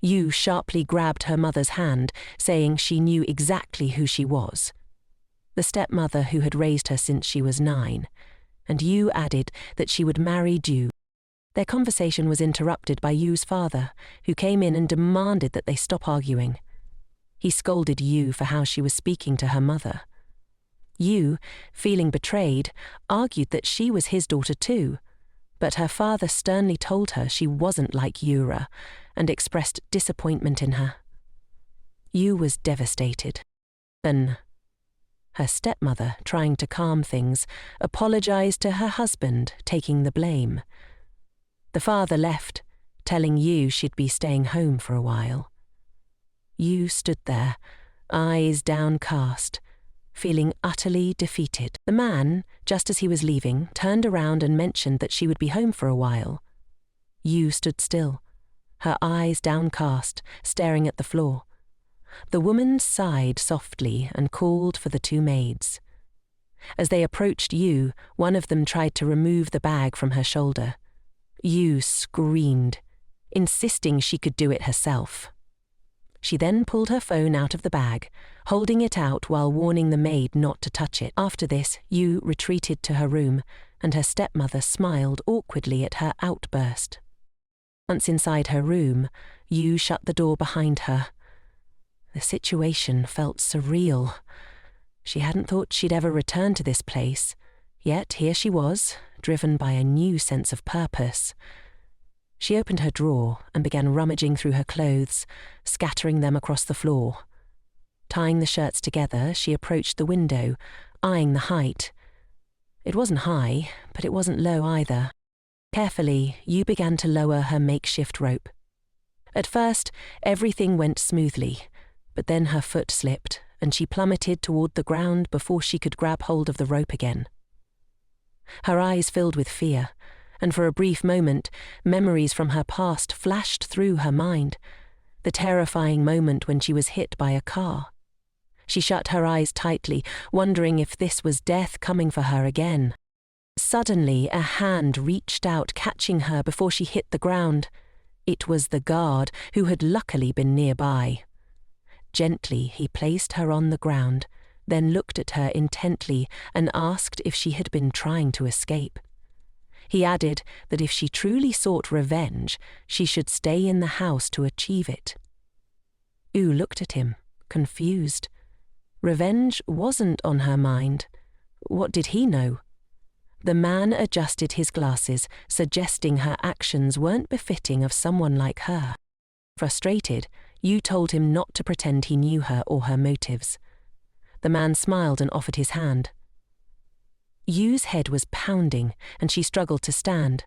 Yu sharply grabbed her mother's hand, saying she knew exactly who she was. The stepmother who had raised her since she was 9, and Yu added that she would marry Du. Their conversation was interrupted by Yu's father, who came in and demanded that they stop arguing. He scolded Yu for how she was speaking to her mother. Yu, feeling betrayed, argued that she was his daughter too, but her father sternly told her she wasn't like Yura and expressed disappointment in her. Yu was devastated. Then, her stepmother, trying to calm things, apologized to her husband, taking the blame. The father left, telling Yu she'd be staying home for a while. Yu stood there, eyes downcast, feeling utterly defeated. The man, just as he was leaving, turned around and mentioned that she would be home for a while. Yu stood still, her eyes downcast, staring at the floor. The woman sighed softly and called for the 2 maids. As they approached Yu, one of them tried to remove the bag from her shoulder. Yu screamed, insisting she could do it herself. She then pulled her phone out of the bag, holding it out while warning the maid not to touch it. After this, Yu retreated to her room, and her stepmother smiled awkwardly at her outburst. Once inside her room, Yu shut the door behind her. The situation felt surreal. She hadn't thought she'd ever return to this place, yet here she was, driven by a new sense of purpose. She opened her drawer and began rummaging through her clothes, scattering them across the floor. Tying the shirts together, she approached the window, eyeing the height. It wasn't high, but it wasn't low either. Carefully, Yu began to lower her makeshift rope. At first, everything went smoothly, but then her foot slipped, and she plummeted toward the ground before she could grab hold of the rope again. Her eyes filled with fear, and for a brief moment, memories from her past flashed through her mind. The terrifying moment when she was hit by a car. She shut her eyes tightly, wondering if this was death coming for her again. Suddenly, a hand reached out, catching her before she hit the ground. It was the guard, who had luckily been nearby. Gently, he placed her on the ground, then looked at her intently and asked if she had been trying to escape. He added that if she truly sought revenge, she should stay in the house to achieve it. Yu looked at him, confused. Revenge wasn't on her mind. What did he know? The man adjusted his glasses, suggesting her actions weren't befitting of someone like her. Frustrated, Yu told him not to pretend he knew her or her motives. The man smiled and offered his hand. Yu's head was pounding, and she struggled to stand.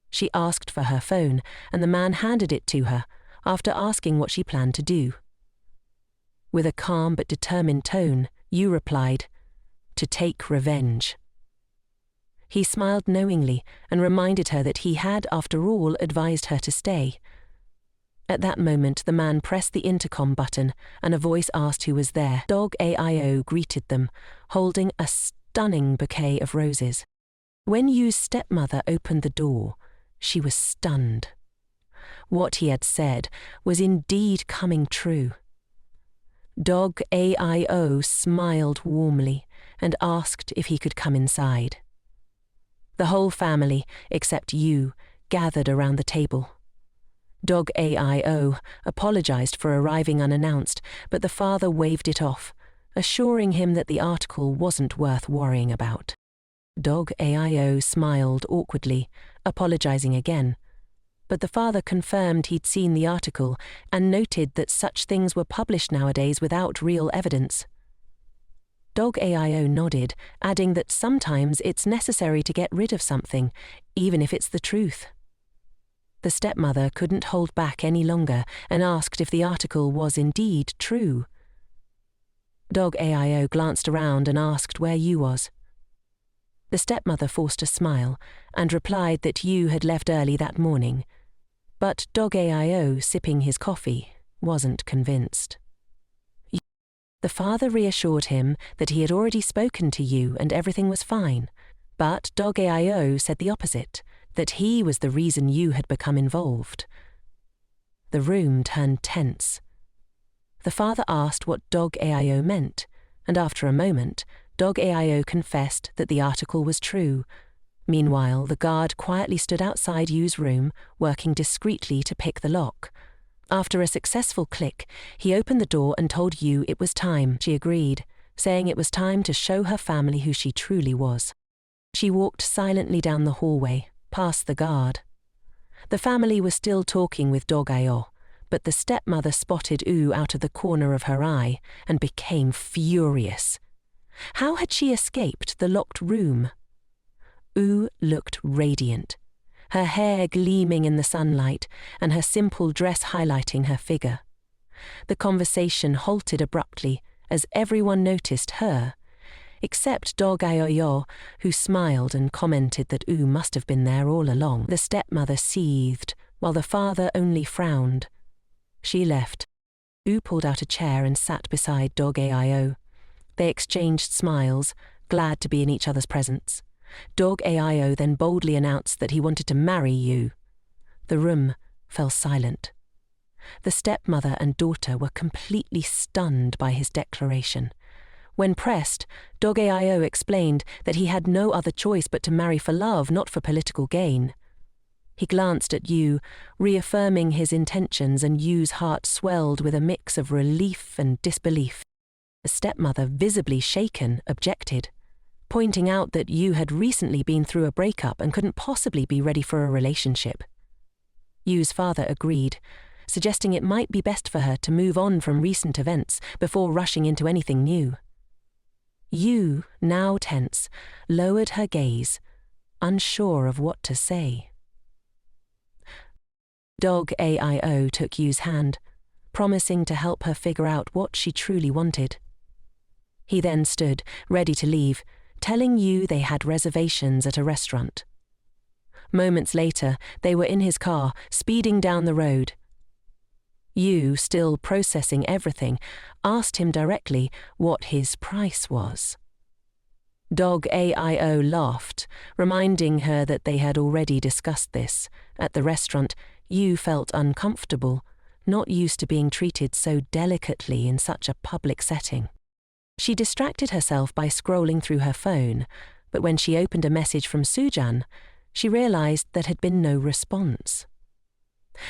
She asked for her phone, and the man handed it to her, after asking what she planned to do. With a calm but determined tone, Yu replied, "To take revenge." He smiled knowingly and reminded her that he had, after all, advised her to stay. At that moment, the man pressed the intercom button, and a voice asked who was there. Dog Ao greeted them, holding a stunning bouquet of roses. When Yu's stepmother opened the door, she was stunned. What he had said was indeed coming true. Dog Ao smiled warmly and asked if he could come inside. The whole family, except Yu, gathered around the table. Dog Ao apologized for arriving unannounced, but the father waved it off, assuring him that the article wasn't worth worrying about. Dog Ao smiled awkwardly, apologizing again, but the father confirmed he'd seen the article and noted that such things were published nowadays without real evidence. Dog Ao nodded, adding that sometimes it's necessary to get rid of something, even if it's the truth. The stepmother couldn't hold back any longer and asked if the article was indeed true. Dog Ao glanced around and asked where Yu was. The stepmother forced a smile and replied that Yu had left early that morning, but Dog Ao, sipping his coffee, wasn't convinced. The father reassured him that he had already spoken to Yu and everything was fine, but Dog Ao said the opposite, that he was the reason Yu had become involved. The room turned tense. The father asked what Dog Ao meant, and after a moment, Dog Ao confessed that the article was true. Meanwhile, the guard quietly stood outside Yu's room, working discreetly to pick the lock. After a successful click, he opened the door and told Yu it was time. She agreed, saying it was time to show her family who she truly was. She walked silently down the hallway, past the guard. The family was still talking with Dog Ao, but the stepmother spotted Yu out of the corner of her eye and became furious. How had she escaped the locked room? Yu looked radiant, her hair gleaming in the sunlight and her simple dress highlighting her figure. The conversation halted abruptly as everyone noticed her, except Dog Ao, who smiled and commented that Yu must have been there all along. The stepmother seethed, while the father only frowned. She left. Yu pulled out a chair and sat beside Dog Ao. They exchanged smiles, glad to be in each other's presence. Dog Ao then boldly announced that he wanted to marry Yu. The room fell silent. The stepmother and daughter were completely stunned by his declaration. When pressed, Dog Ao explained that he had no other choice but to marry for love, not for political gain. He glanced at Yu, reaffirming his intentions, and Yu's heart swelled with a mix of relief and disbelief. The stepmother, visibly shaken, objected, pointing out that Yu had recently been through a breakup and couldn't possibly be ready for a relationship. Yu's father agreed, suggesting it might be best for her to move on from recent events before rushing into anything new. Yu, now tense, lowered her gaze, unsure of what to say. Dog Ao took Yu's hand, promising to help her figure out what she truly wanted. He then stood, ready to leave, telling Yu they had reservations at a restaurant. Moments later, they were in his car, speeding down the road. Yu, still processing everything, asked him directly what his price was. Dog AIO laughed, reminding her that they had already discussed this. At the restaurant, Yu felt uncomfortable, not used to being treated so delicately in such a public setting. She distracted herself by scrolling through her phone, but when she opened a message from Sujan, she realized there had been no response.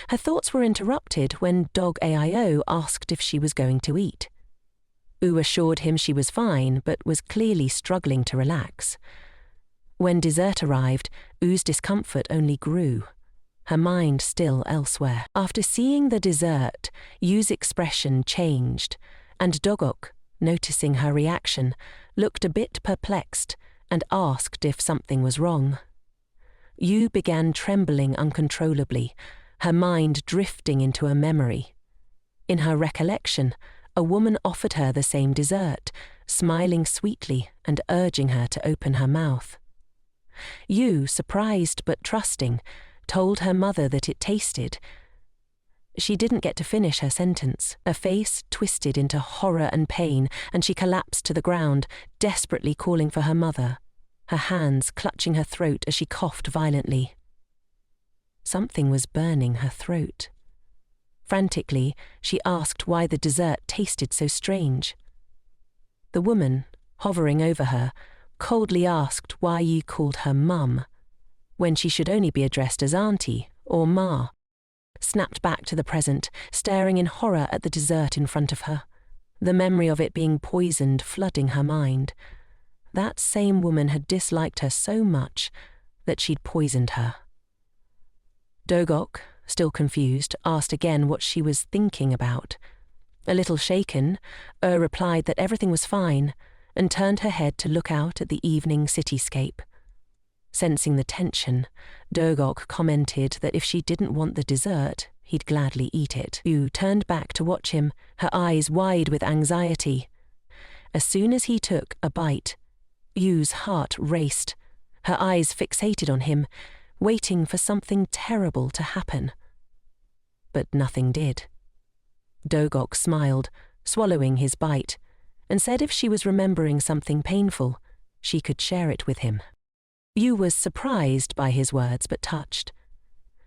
Her thoughts were interrupted when Dog AIO asked if she was going to eat. U assured him she was fine, but was clearly struggling to relax. When dessert arrived, U's discomfort only grew, her mind still elsewhere. After seeing the dessert, U's expression changed, and Doruk, noticing her reaction, looked a bit perplexed and asked if something was wrong. U began trembling uncontrollably, her mind drifting into a memory. In her recollection, a woman offered her the same dessert, smiling sweetly and urging her to open her mouth. Yu, surprised but trusting, told her mother that it tasted. She didn't get to finish her sentence. Her face twisted into horror and pain, and she collapsed to the ground, desperately calling for her mother, her hands clutching her throat as she coughed violently. Something was burning her throat. Frantically, she asked why the dessert tasted so strange. The woman, hovering over her, coldly asked why Yi called her mum, when she should only be addressed as auntie or ma. Snapped back to the present, staring in horror at the dessert in front of her, the memory of it being poisoned flooding her mind. That same woman had disliked her so much that she'd poisoned her. Doruk, still confused, asked again what she was thinking about. A little shaken, replied that everything was fine, and turned her head to look out at the evening cityscape. Sensing the tension, Doruk commented that if she didn't want the dessert, he'd gladly eat it. Yu turned back to watch him, her eyes wide with anxiety. As soon as he took a bite, Yu's heart raced, her eyes fixated on him, waiting for something terrible to happen. But nothing did. Doruk smiled, swallowing his bite, and said if she was remembering something painful, she could share it with him. Yu was surprised by his words but touched.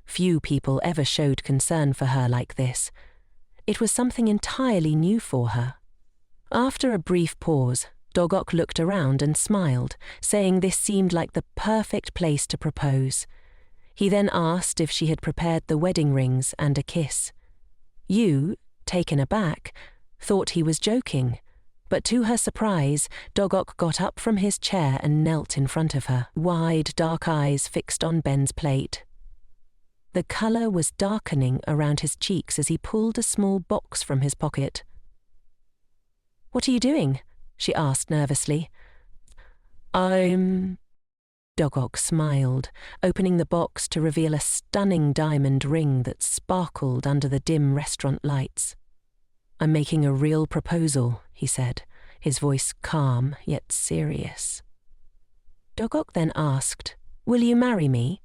Few people ever showed concern for her like this. It was something entirely new for her. After a brief pause, Doruk looked around and smiled, saying this seemed like the perfect place to propose. He then asked if she had prepared the wedding rings and a kiss. Yu, taken aback, thought he was joking, but to her surprise, Doruk got up from his chair and knelt in front of her, wide, dark eyes fixed on Ben's plate. The colour was darkening around his cheeks as he pulled a small box from his pocket. "What are you doing?" she asked nervously. Doruk smiled, opening the box to reveal a stunning diamond ring that sparkled under the dim restaurant lights. "I'm making a real proposal," he said, his voice calm yet serious. Doruk then asked, "Will you marry me?"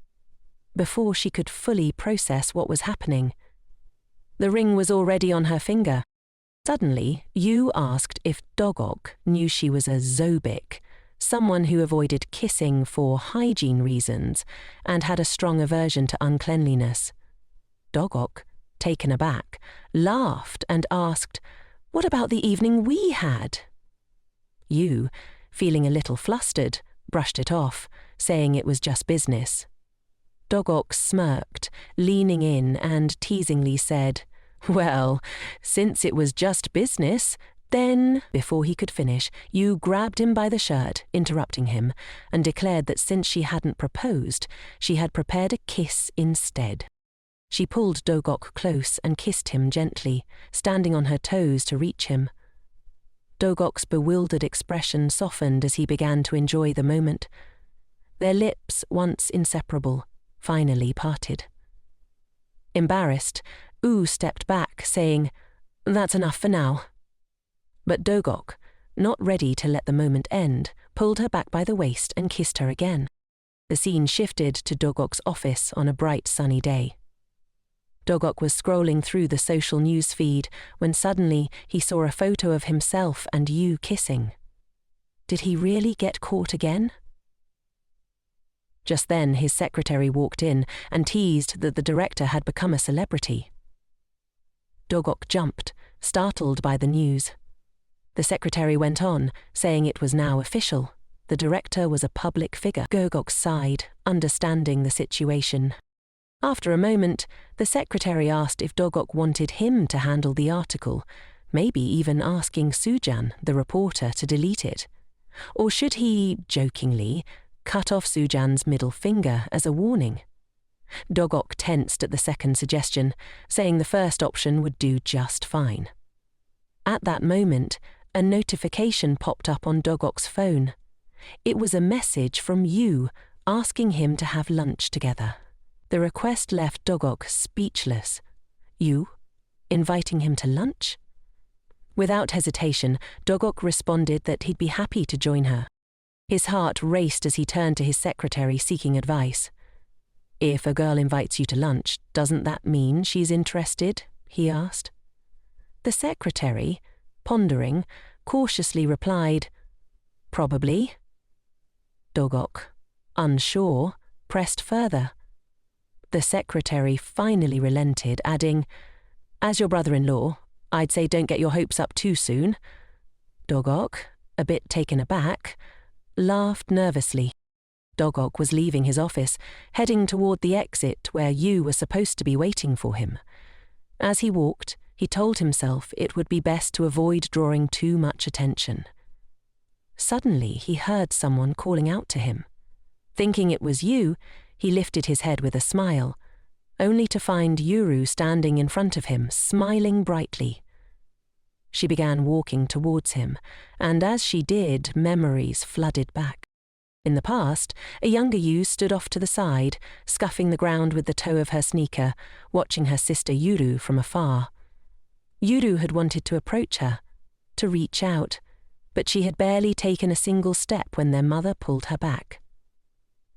Before she could fully process what was happening. The ring was already on her finger. Suddenly, Yu asked if Doruk knew she was a zobik, someone who avoided kissing for hygiene reasons and had a strong aversion to uncleanliness. Doruk, taken aback, laughed and asked, "What about the evening we had?" Yu, feeling a little flustered, brushed it off, saying it was just business. Doruk smirked, leaning in and teasingly said, "Well, since it was just business, then..." Before he could finish, Yu grabbed him by the shirt, interrupting him, and declared that since she hadn't proposed, she had prepared a kiss instead. She pulled Doruk close and kissed him gently, standing on her toes to reach him. Doruk's bewildered expression softened as he began to enjoy the moment. Their lips, once inseparable, finally parted. Embarrassed, U stepped back, saying, "That's enough for now." But Doruk, not ready to let the moment end, pulled her back by the waist and kissed her again. The scene shifted to Doruk's office on a bright sunny day. Doruk was scrolling through the social news feed when suddenly he saw a photo of himself and Yu kissing. Did he really get caught again? Just then his secretary walked in and teased that the director had become a celebrity. Doruk jumped, startled by the news. The secretary went on, saying it was now official. The director was a public figure. Doruk sighed, understanding the situation. After a moment, the secretary asked if Doruk wanted him to handle the article, maybe even asking Sujan, the reporter, to delete it. Or should he, jokingly, cut off Sujan's middle finger as a warning? Doruk tensed at the second suggestion, saying the first option would do just fine. At that moment, a notification popped up on Doruk's phone. It was a message from Yu asking him to have lunch together. The request left Doruk speechless. Yu? Inviting him to lunch? Without hesitation, Doruk responded that he'd be happy to join her. His heart raced as he turned to his secretary seeking advice. "If a girl invites you to lunch, doesn't that mean she's interested?" he asked. The secretary, pondering, cautiously replied, "Probably." Doruk, unsure, pressed further. The secretary finally relented, adding, "As your brother-in-law, I'd say don't get your hopes up too soon." Doruk, a bit taken aback, laughed nervously. Doruk was leaving his office, heading toward the exit where Yu was supposed to be waiting for him. As he walked, he told himself it would be best to avoid drawing too much attention. Suddenly, he heard someone calling out to him. Thinking it was Yu, he lifted his head with a smile, only to find Yuru standing in front of him, smiling brightly. She began walking towards him, and as she did, memories flooded back. In the past, a younger Yu stood off to the side, scuffing the ground with the toe of her sneaker, watching her sister Yuru from afar. Yuru had wanted to approach her, to reach out, but she had barely taken a single step when their mother pulled her back.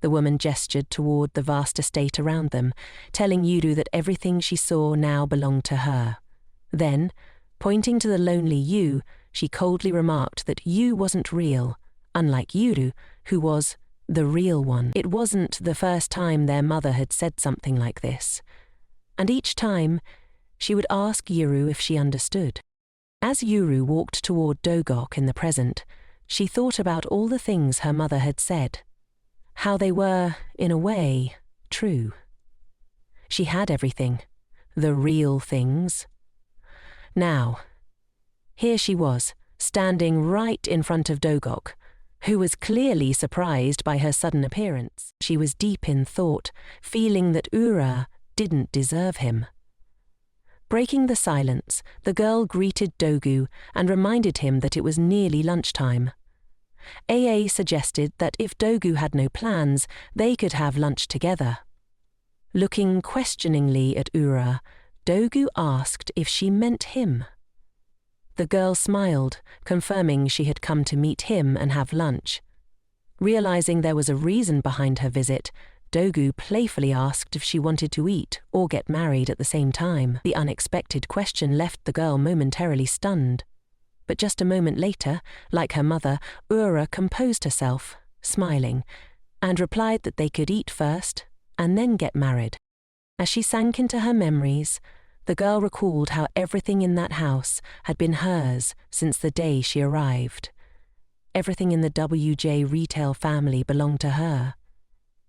The woman gestured toward the vast estate around them, telling Yuru that everything she saw now belonged to her. Then, pointing to the lonely Yu, she coldly remarked that Yu wasn't real, unlike Yuru, who was the real one. It wasn't the first time their mother had said something like this, and each time she would ask Yuru if she understood. As Yuru walked toward Doruk in the present, she thought about all the things her mother had said, how they were, in a way, true. She had everything, the real things. Now, here she was, standing right in front of Doruk, who was clearly surprised by her sudden appearance. She was deep in thought, feeling that Ura didn't deserve him. Breaking the silence, the girl greeted Dogu and reminded him that it was nearly lunchtime. AA suggested that if Dogu had no plans, they could have lunch together. Looking questioningly at Ura, Dogu asked if she meant him. The girl smiled, confirming she had come to meet him and have lunch. Realizing there was a reason behind her visit, Dogu playfully asked if she wanted to eat or get married at the same time. The unexpected question left the girl momentarily stunned. But just a moment later, like her mother, Ura composed herself, smiling, and replied that they could eat first and then get married. As she sank into her memories, the girl recalled how everything in that house had been hers since the day she arrived. Everything in the WJ retail family belonged to her.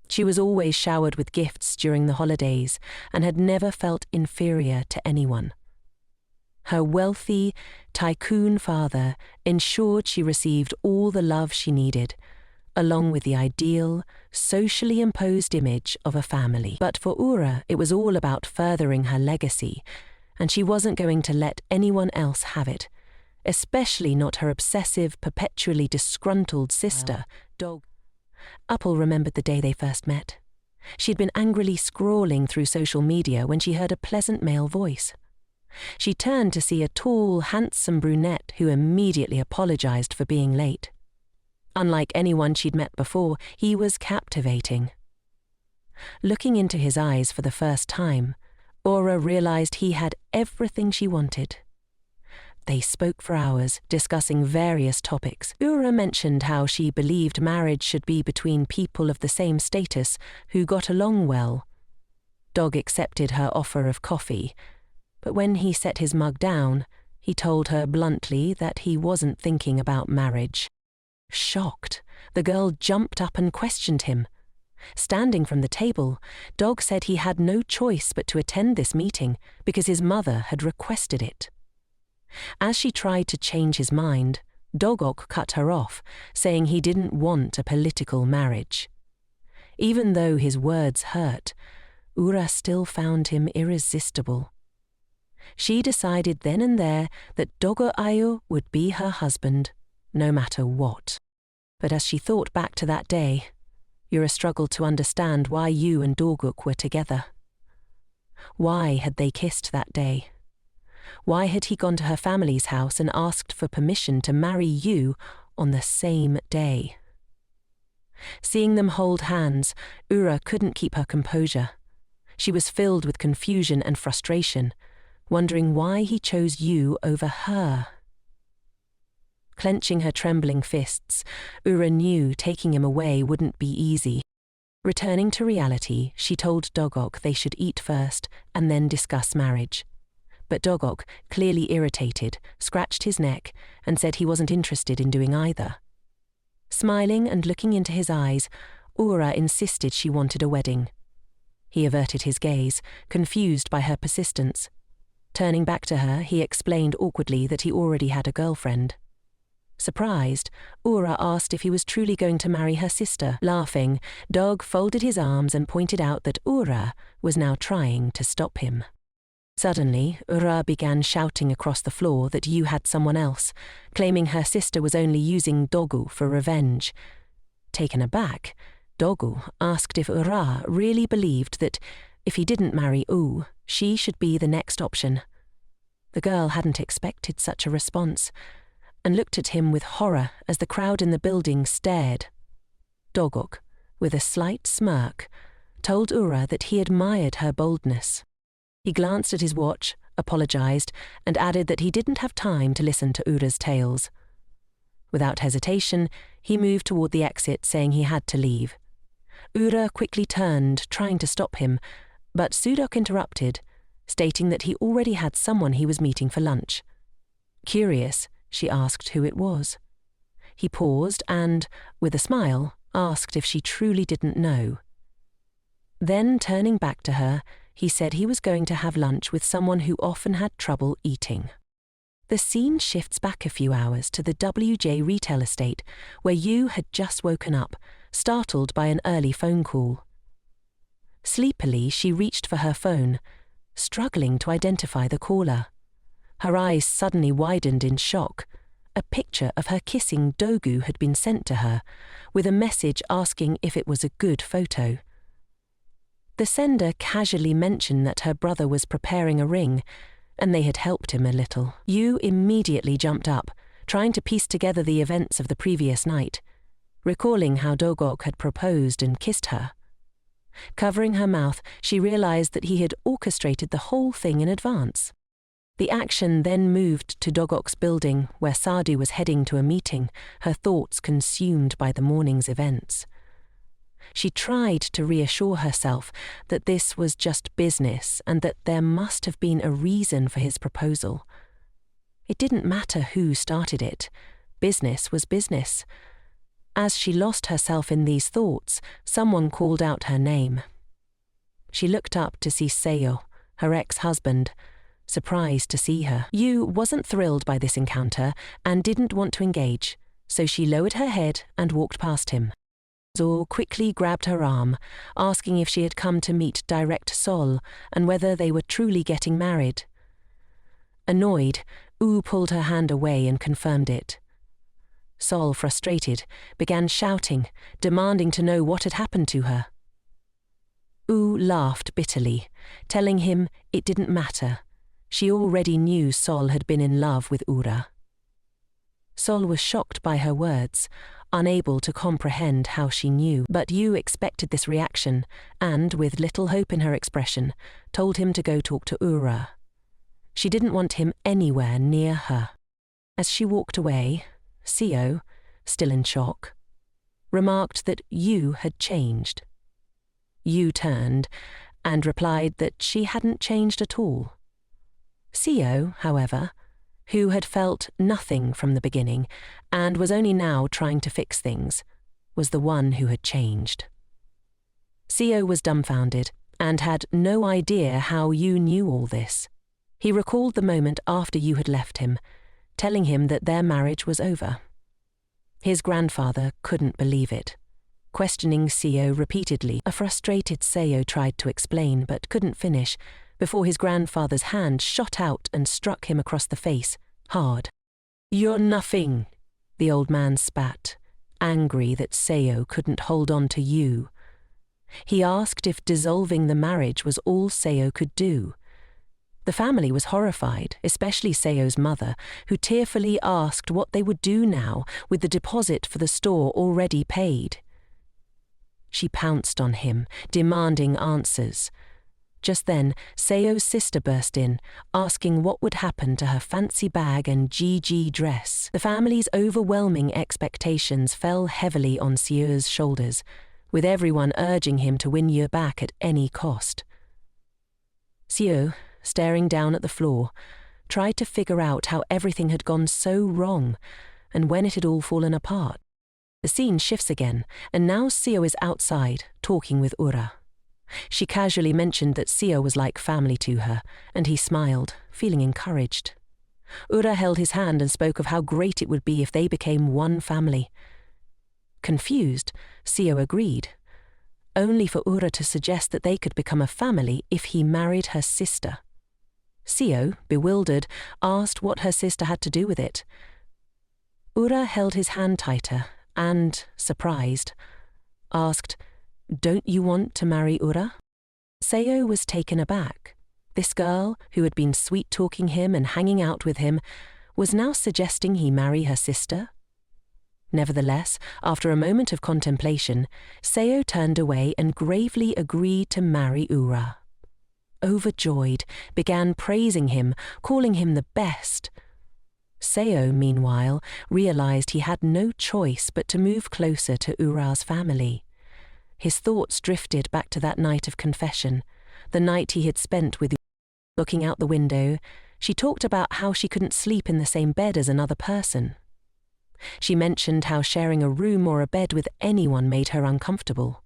She was always showered with gifts during the holidays and had never felt inferior to anyone. Her wealthy, tycoon father ensured she received all the love she needed, along with the ideal, socially imposed image of a family. But for Ura, it was all about furthering her legacy, and she wasn't going to let anyone else have it, especially not her obsessive, perpetually disgruntled sister, Dog. Upple remembered the day they first met. She'd been angrily scrolling through social media when she heard a pleasant male voice. She turned to see a tall, handsome brunette who immediately apologized for being late. Unlike anyone she'd met before, he was captivating. Looking into his eyes for the first time, Aura realized he had everything she wanted. They spoke for hours, discussing various topics. Aura mentioned how she believed marriage should be between people of the same status who got along well. Dog accepted her offer of coffee, but when he set his mug down, he told her bluntly that he wasn't thinking about marriage. Shocked, the girl jumped up and questioned him. Standing from the table, Dog said he had no choice but to attend this meeting because his mother had requested it. As she tried to change his mind, Dogok cut her off, saying he didn't want a political marriage. Even though his words hurt, Ura still found him irresistible. She decided then and there that Dogo Ayo would be her husband, no matter what. But as she thought back to that day, Ura struggled to understand why Yu and Doruk were together. Why had they kissed that day? Why had he gone to her family's house and asked for permission to marry Yu on the same day? Seeing them hold hands, Ura couldn't keep her composure. She was filled with confusion and frustration, wondering why he chose Yu over her. Clenching her trembling fists, Ura knew taking him away wouldn't be easy. Returning to reality, she told Dogok they should eat first and then discuss marriage. But Dogok, clearly irritated, scratched his neck and said he wasn't interested in doing either. Smiling and looking into his eyes, Ura insisted she wanted a wedding. He averted his gaze, confused by her persistence. Turning back to her, he explained awkwardly that he already had a girlfriend. Surprised, Ura asked if he was truly going to marry her sister. Laughing, Dog folded his arms and pointed out that Ura was now trying to stop him. Suddenly, Ura began shouting across the floor that Yu had someone else, claiming her sister was only using Dogu for revenge. Taken aback, Dogu asked if Ura really believed that, if he didn't marry U, she should be the next option. The girl hadn't expected such a response, and looked at him with horror as the crowd in the building stared. Dogok, with a slight smirk, told Ura that he admired her boldness. He glanced at his watch, apologized, and added that he didn't have time to listen to Ura's tales. Without hesitation, he moved toward the exit, saying he had to leave. Ura quickly turned, trying to stop him, but Sudok interrupted, stating that he already had someone he was meeting for lunch. Curious, she asked who it was. He paused and, with a smile, asked if she truly didn't know. Then, turning back to her, he said he was going to have lunch with someone who often had trouble eating. The scene shifts back a few hours to the WJ retail estate, where Yu had just woken up, startled by an early phone call. Sleepily, she reached for her phone, struggling to identify the caller. Her eyes suddenly widened in shock. A picture of her kissing Dogu had been sent to her, with a message asking if it was a good photo. The sender casually mentioned that her brother was preparing a ring, and they had helped him a little. Yu immediately jumped up, trying to piece together the events of the previous night, recalling how Dogok had proposed and kissed her. Covering her mouth, she realized that he had orchestrated the whole thing in advance. The action then moved to Dogok's building, where Sadhu was heading to a meeting, her thoughts consumed by the morning's events. She tried to reassure herself that this was just business and that there must have been a reason for his proposal. It didn't matter who started it. Business was business. As she lost herself in these thoughts, someone called out her name. She looked up to see Seo, her ex-husband, surprised to see her. Yu wasn't thrilled by this encounter and didn't want to engage, so she lowered her head and walked past him. Zor quickly grabbed her arm, asking if she had come to meet Direct Sol and whether they were truly getting married. Annoyed, U pulled her hand away and confirmed it. Sol, frustrated, began shouting, demanding to know what had happened to her. U laughed bitterly, telling him it didn't matter. She already knew Sol had been in love with Ura. Sol was shocked by her words, unable to comprehend how she knew. But Yu expected this reaction and, with little hope in her expression, told him to go talk to Ura. She didn't want him anywhere near her. As she walked away, Seo, still in shock, remarked that Yu had changed. Yu turned and replied that she hadn't changed at all. Seo, however, who had felt nothing from the beginning and was only now trying to fix things, was the one who had changed. Seo was dumbfounded and had no idea how Yu knew all this. He recalled the moment after Yu had left him, telling him that their marriage was over. His grandfather couldn't believe it, questioning Seo repeatedly. A frustrated Seo tried to explain but couldn't finish before his grandfather's hand shot out and struck him across the face, hard. "You're nothing," the old man spat, angry that Seo couldn't hold on to Yu. He asked if dissolving the marriage was all Seo could do. The family was horrified, especially Seo's mother, who tearfully asked what they would do now with the deposit for the store already paid. She pounced on him, demanding answers. Just then, Seo's sister burst in, asking what would happen to her fancy bag and GG dress. The family's overwhelming expectations fell heavily on Seo's shoulders, with everyone urging him to win Yu back at any cost. Seo, staring down at the floor, tried to figure out how everything had gone so wrong and when it had all fallen apart. The scene shifts again, and now Seo is outside, talking with Ura. She casually mentioned that Seo was like family to her, and he smiled, feeling encouraged. Ura held his hand and spoke of how great it would be if they became one family. Confused, Seo agreed, only for Ura to suggest that they could become a family if he married her sister. Seo, bewildered, asked what her sister had to do with it. Ura held his hand tighter and, surprised, asked, "Don't you want to marry Ura?" Seo was taken aback. This girl, who had been sweet-talking him and hanging out with him, was now suggesting he marry her sister. Nevertheless, after a moment of contemplation, Seo turned away and gravely agreed to marry Ura. Overjoyed, began praising him, calling him the best. Seo, meanwhile, realized he had no choice but to move closer to Ura's family. His thoughts drifted back to that night of confession, the night he had spent with Ura. Looking out the window, she talked about how she couldn't sleep in the same bed as another person. She mentioned how sharing a room or a bed with anyone made her uncomfortable.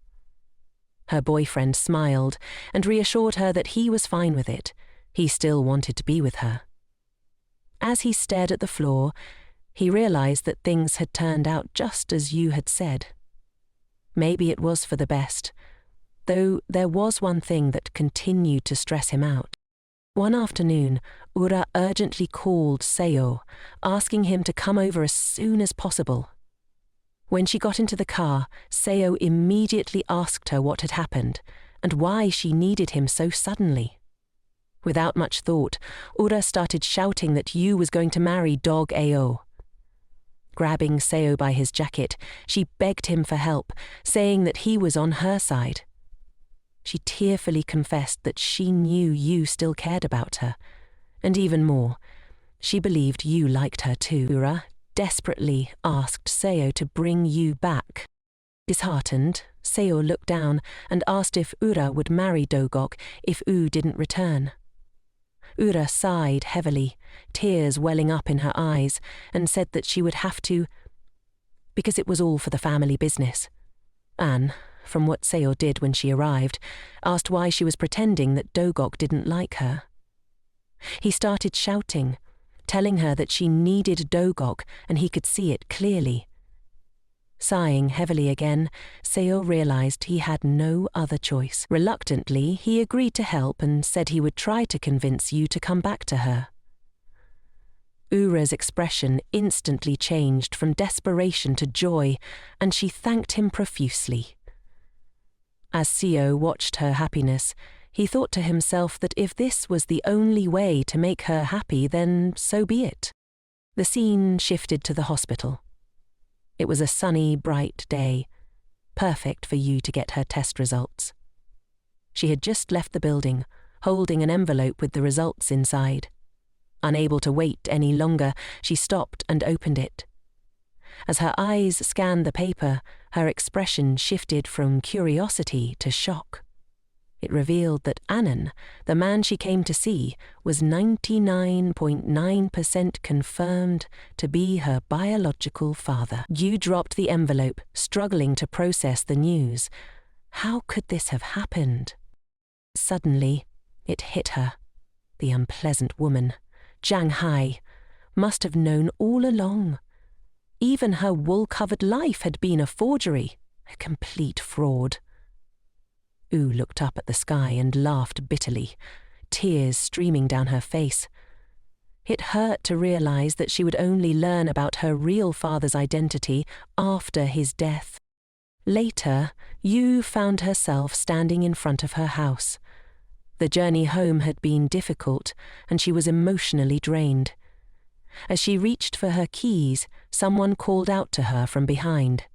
Her boyfriend smiled and reassured her that he was fine with it. He still wanted to be with her. As he stared at the floor, he realized that things had turned out just as Yu had said. Maybe it was for the best, though there was one thing that continued to stress him out. One afternoon, Ura urgently called Seo, asking him to come over as soon as possible. When she got into the car, Seo immediately asked her what had happened and why she needed him so suddenly. Without much thought, Ura started shouting that Yu was going to marry Dog Ao. Grabbing Seo by his jacket, she begged him for help, saying that he was on her side. She tearfully confessed that she knew Yu still cared about her, and even more, she believed Yu liked her too. Ura desperately asked Seo to bring Yu back. Disheartened, Seo looked down and asked if Ura would marry Dogok if Yu didn't return. Ura sighed heavily, tears welling up in her eyes, and said that she would have to, because it was all for the family business. Anne, from what Seo did when she arrived, asked why she was pretending that Dogok didn't like her. He started shouting, telling her that she needed Dogok and he could see it clearly. Sighing heavily again, Seo realized he had no other choice. Reluctantly, he agreed to help and said he would try to convince Yu to come back to her. Ura's expression instantly changed from desperation to joy, and she thanked him profusely. As Seo watched her happiness, he thought to himself that if this was the only way to make her happy, then so be it. The scene shifted to the hospital. It was a sunny, bright day, perfect for Yu to get her test results. She had just left the building, holding an envelope with the results inside. Unable to wait any longer, she stopped and opened it. As her eyes scanned the paper, her expression shifted from curiosity to shock. It revealed that Anan, the man she came to see, was 99.9% confirmed to be her biological father. Yu dropped the envelope, struggling to process the news. How could this have happened? Suddenly, it hit her. The unpleasant woman, Zhang Hai, must have known all along. Even her wool-covered life had been a forgery, a complete fraud. Yu looked up at the sky and laughed bitterly, tears streaming down her face. It hurt to realize that she would only learn about her real father's identity after his death. Later, Yu found herself standing in front of her house. The journey home had been difficult, and she was emotionally drained. As she reached for her keys, someone called out to her from behind.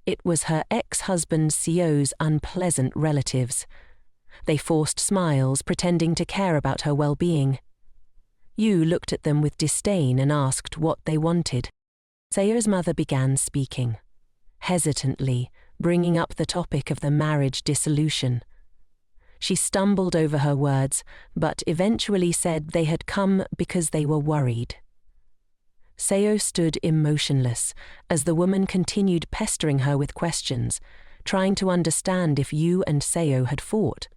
It was her ex-husband Sio's unpleasant relatives. They forced smiles, pretending to care about her well-being. Yu looked at them with disdain and asked what they wanted. Sio's mother began speaking, hesitantly, bringing up the topic of the marriage dissolution. She stumbled over her words, but eventually said they had come because they were worried. Seo stood emotionless as the woman continued pestering her with questions, trying to understand if Yu and Seo had fought.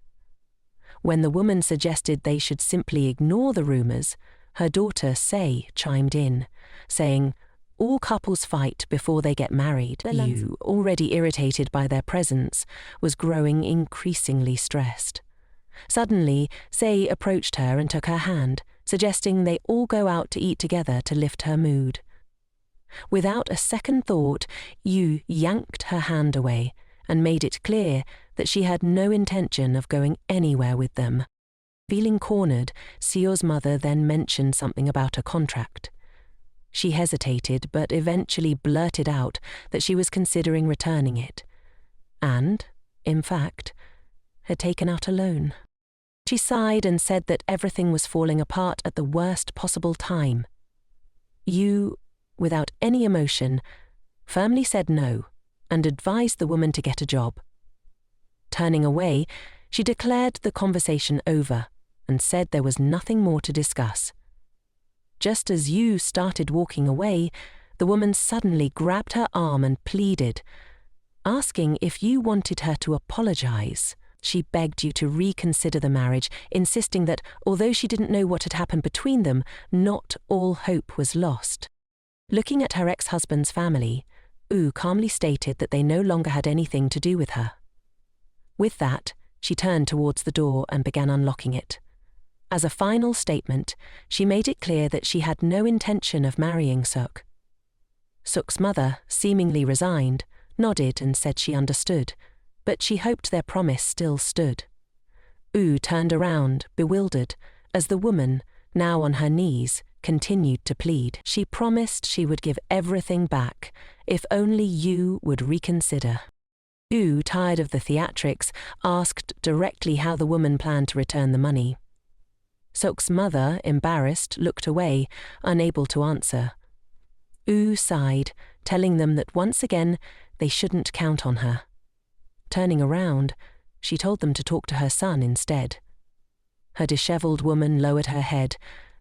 When the woman suggested they should simply ignore the rumors, her daughter Sei chimed in, saying, "All couples fight before they get married." Yu, already irritated by their presence, was growing increasingly stressed. Suddenly, Sei approached her and took her hand, suggesting they all go out to eat together to lift her mood. Without a second thought, Yu yanked her hand away and made it clear that she had no intention of going anywhere with them. Feeling cornered, Sio's mother then mentioned something about a contract. She hesitated but eventually blurted out that she was considering returning it, and, in fact, had taken out a loan. She sighed and said that everything was falling apart at the worst possible time. Yu, without any emotion, firmly said no and advised the woman to get a job. Turning away, she declared the conversation over and said there was nothing more to discuss. Just as Yu started walking away, the woman suddenly grabbed her arm and pleaded, asking if Yu wanted her to apologize. She begged Yu to reconsider the marriage, insisting that, although she didn't know what had happened between them, not all hope was lost. Looking at her ex-husband's family, Yu calmly stated that they no longer had anything to do with her. With that, she turned towards the door and began unlocking it. As a final statement, she made it clear that she had no intention of marrying Suk. Suk's mother, seemingly resigned, nodded and said she understood, but she hoped their promise still stood. Yu turned around, bewildered, as the woman, now on her knees, continued to plead. She promised she would give everything back, if only Yu would reconsider. Yu, tired of the theatrics, asked directly how the woman planned to return the money. Suk's mother, embarrassed, looked away, unable to answer. Yu sighed, telling them that once again they shouldn't count on her. Turning around, she told them to talk to her son instead. Her disheveled woman lowered her head,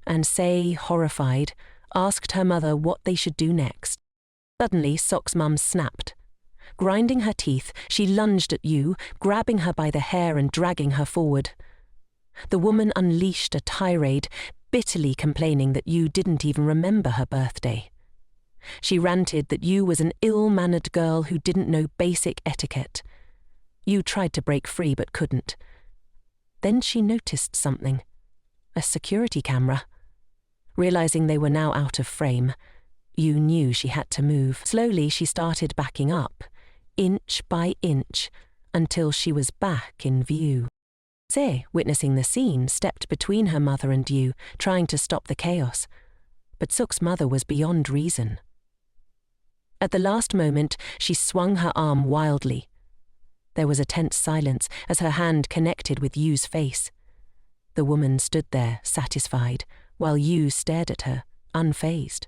and Sei, horrified, asked her mother what they should do next. Suddenly, Suk's mum snapped. Grinding her teeth, she lunged at Yu, grabbing her by the hair and dragging her forward. The woman unleashed a tirade, bitterly complaining that Yu didn't even remember her birthday. She ranted that Yu was an ill-mannered girl who didn't know basic etiquette. Yu tried to break free but couldn't. Then she noticed something. A security camera. Realizing they were now out of frame, Yu knew she had to move. Slowly she started backing up, inch by inch, until she was back in view. Sei, witnessing the scene, stepped between her mother and Yu, trying to stop the chaos. but Suk's mother was beyond reason. At the last moment, she swung her arm wildly. There was a tense silence as her hand connected with Yu's face. The woman stood there, satisfied, while Yu stared at her, unfazed.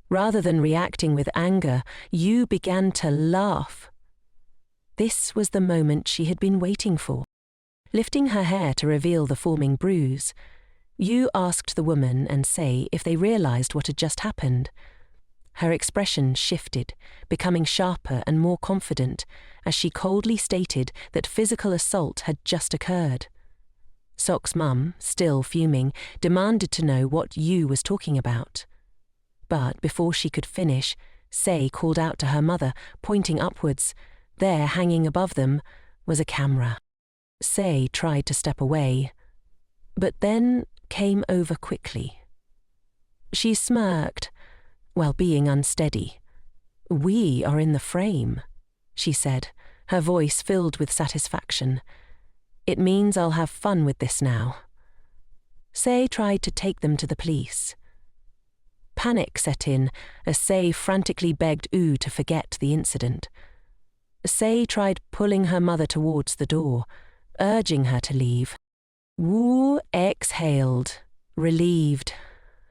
Rather than reacting with anger, Yu began to laugh. This was the moment she had been waiting for. Lifting her hair to reveal the forming bruise, Yu asked the woman and Sei if they realized what had just happened. Her expression shifted, becoming sharper and more confident, as she coldly stated that physical assault had just occurred. Sok's mum, still fuming, demanded to know what Yu was talking about. But before she could finish, Sei called out to her mother, pointing upwards. There, hanging above them, was a camera. Sei tried to step away, but then came over quickly. She smirked, while being unsteady. "We are in the frame," she said, her voice filled with satisfaction. "It means I'll have fun with this now." Sei tried to take them to the police. Panic set in as Sei frantically begged Yu to forget the incident. Sei tried pulling her mother towards the door, urging her to leave. Wu exhaled, relieved.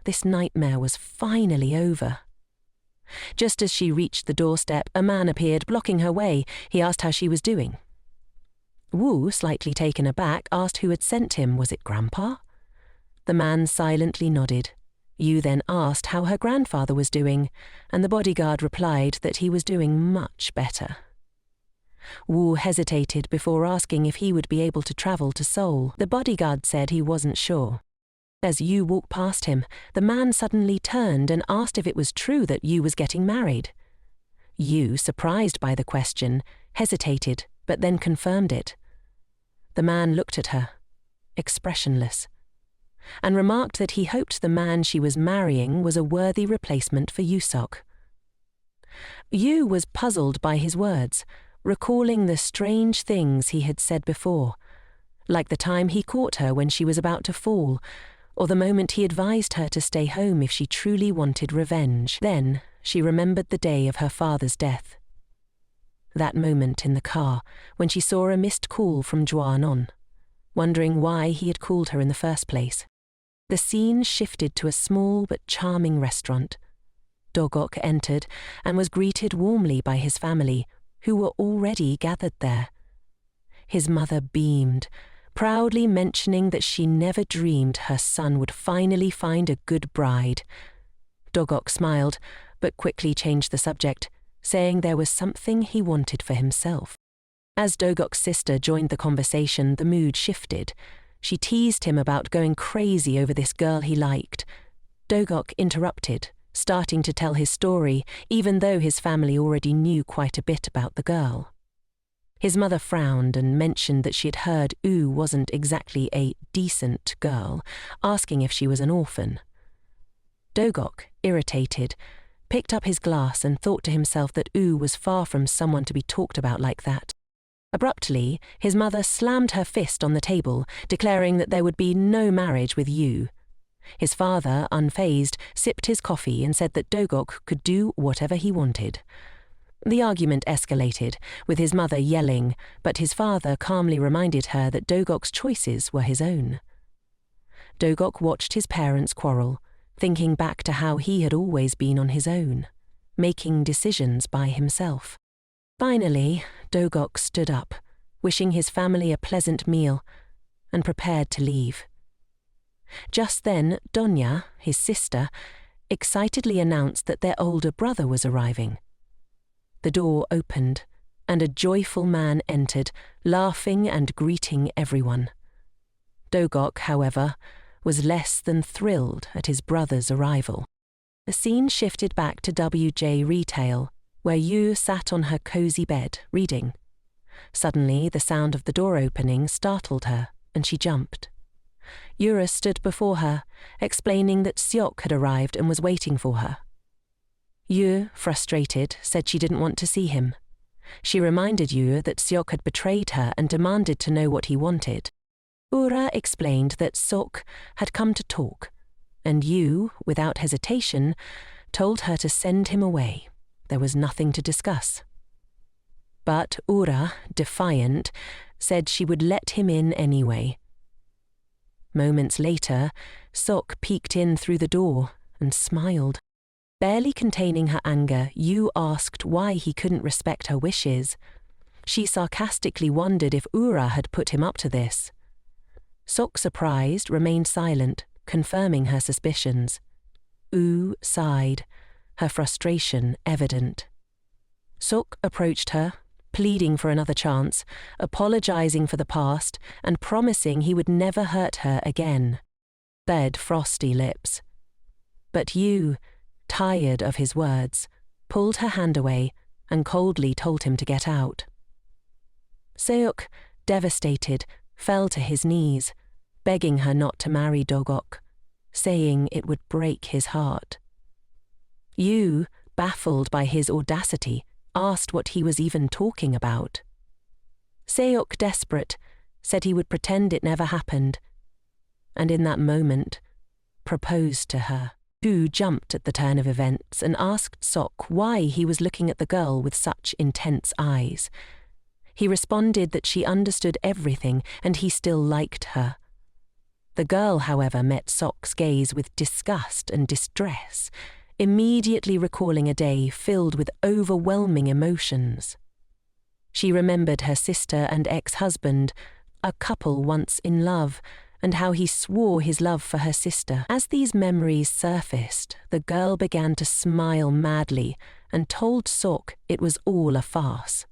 This nightmare was finally over. Just as she reached the doorstep, a man appeared, blocking her way. He asked how she was doing. Wu, slightly taken aback, asked who had sent him. Was it Grandpa? The man silently nodded. Yu then asked how her grandfather was doing, and the bodyguard replied that he was doing much better. Wu hesitated before asking if he would be able to travel to Seoul. The bodyguard said he wasn't sure. As Yu walked past him, the man suddenly turned and asked if it was true that Yu was getting married. Yu, surprised by the question, hesitated, but then confirmed it. The man looked at her, expressionless, and remarked that he hoped the man she was marrying was a worthy replacement for Yusok. Yu was puzzled by his words, recalling the strange things he had said before, like the time he caught her when she was about to fall, or the moment he advised her to stay home if she truly wanted revenge. Then she remembered the day of her father's death. That moment in the car, when she saw a missed call from Juanon, wondering why he had called her in the first place. The scene shifted to a small but charming restaurant. Doruk entered and was greeted warmly by his family, who were already gathered there. His mother beamed, proudly mentioning that she never dreamed her son would finally find a good bride. Doruk smiled, but quickly changed the subject, saying there was something he wanted for himself. As Doruk's sister joined the conversation, the mood shifted. She teased him about going crazy over this girl he liked. Doruk interrupted, starting to tell his story, even though his family already knew quite a bit about the girl. His mother frowned and mentioned that she had heard Yu wasn't exactly a decent girl, asking if she was an orphan. Doruk, irritated, picked up his glass and thought to himself that Yu was far from someone to be talked about like that. Abruptly, his mother slammed her fist on the table, declaring that there would be no marriage with Yu. His father, unfazed, sipped his coffee and said that Doruk could do whatever he wanted. The argument escalated, with his mother yelling, but his father calmly reminded her that Doruk's choices were his own. Doruk watched his parents quarrel, thinking back to how he had always been on his own, making decisions by himself. Finally, Doruk stood up, wishing his family a pleasant meal, and prepared to leave. Just then, Donya, his sister, excitedly announced that their older brother was arriving. The door opened, and a joyful man entered, laughing and greeting everyone. Doruk, however, was less than thrilled at his brother's arrival. The scene shifted back to WJ Retail, where Yu sat on her cozy bed, reading. Suddenly, the sound of the door opening startled her, and she jumped. Yura stood before her, explaining that Seok had arrived and was waiting for her. Yu, frustrated, said she didn't want to see him. She reminded Yu that Seok had betrayed her and demanded to know what he wanted. Ura explained that Seok had come to talk, and you, without hesitation, told her to send him away. There was nothing to discuss. But Ura, defiant, said she would let him in anyway. Moments later, Sok peeked in through the door and smiled. Barely containing her anger, Yu asked why he couldn't respect her wishes. She sarcastically wondered if Ura had put him up to this. Sok, surprised, remained silent, confirming her suspicions. U sighed, her frustration evident. Sok approached her, pleading for another chance, apologizing for the past, and promising he would never hurt her again. Said frosty lips. But Yu, tired of his words, pulled her hand away and coldly told him to get out. Seok, devastated, fell to his knees, begging her not to marry Doruk, saying it would break his heart. Yu, baffled by his audacity, asked what he was even talking about. Seok, desperate, said he would pretend it never happened, and in that moment, proposed to her. Yu jumped at the turn of events and asked Sok why he was looking at the girl with such intense eyes. He responded that she understood everything and he still liked her. The girl, however, met Sok's gaze with disgust and distress, immediately recalling a day filled with overwhelming emotions. She remembered her sister and ex-husband, a couple once in love, and how he swore his love for her sister. As these memories surfaced, the girl began to smile madly and told Sok it was all a farce.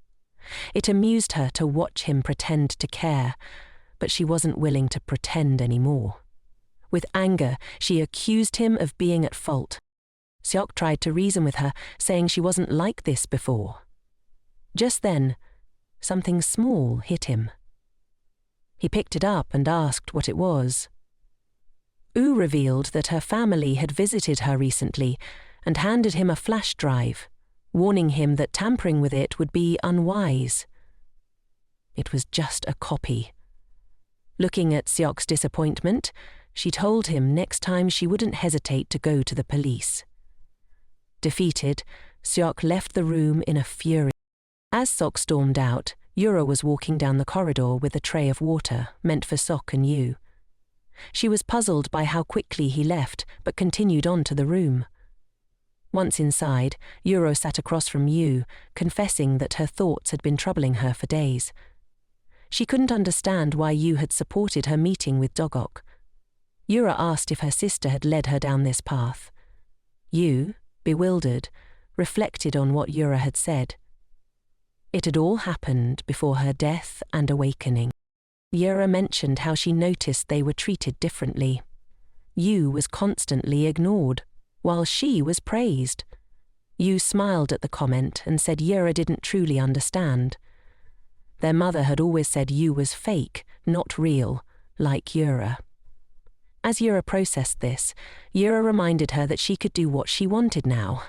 It amused her to watch him pretend to care, but she wasn't willing to pretend anymore. With anger, she accused him of being at fault. Seok tried to reason with her, saying she wasn't like this before. Just then, something small hit him. He picked it up and asked what it was. U revealed that her family had visited her recently and handed him a flash drive, warning him that tampering with it would be unwise. It was just a copy. Looking at Seok's disappointment, she told him next time she wouldn't hesitate to go to the police. Defeated, Seok left the room in a fury. As Sok stormed out, Ura was walking down the corridor with a tray of water meant for Sok and Yu. She was puzzled by how quickly he left, but continued on to the room. Once inside, Ura sat across from Yu, confessing that her thoughts had been troubling her for days. She couldn't understand why Yu had supported her meeting with Doruk. Ura asked if her sister had led her down this path. Yu, bewildered, reflected on what Ura had said. It had all happened before her death and awakening. Ura mentioned how she noticed they were treated differently. Yu was constantly ignored, while she was praised. Yu smiled at the comment and said Ura didn't truly understand. Their mother had always said Yu was fake, not real, like Ura. As Ura processed this, Ura reminded her that she could do what she wanted now.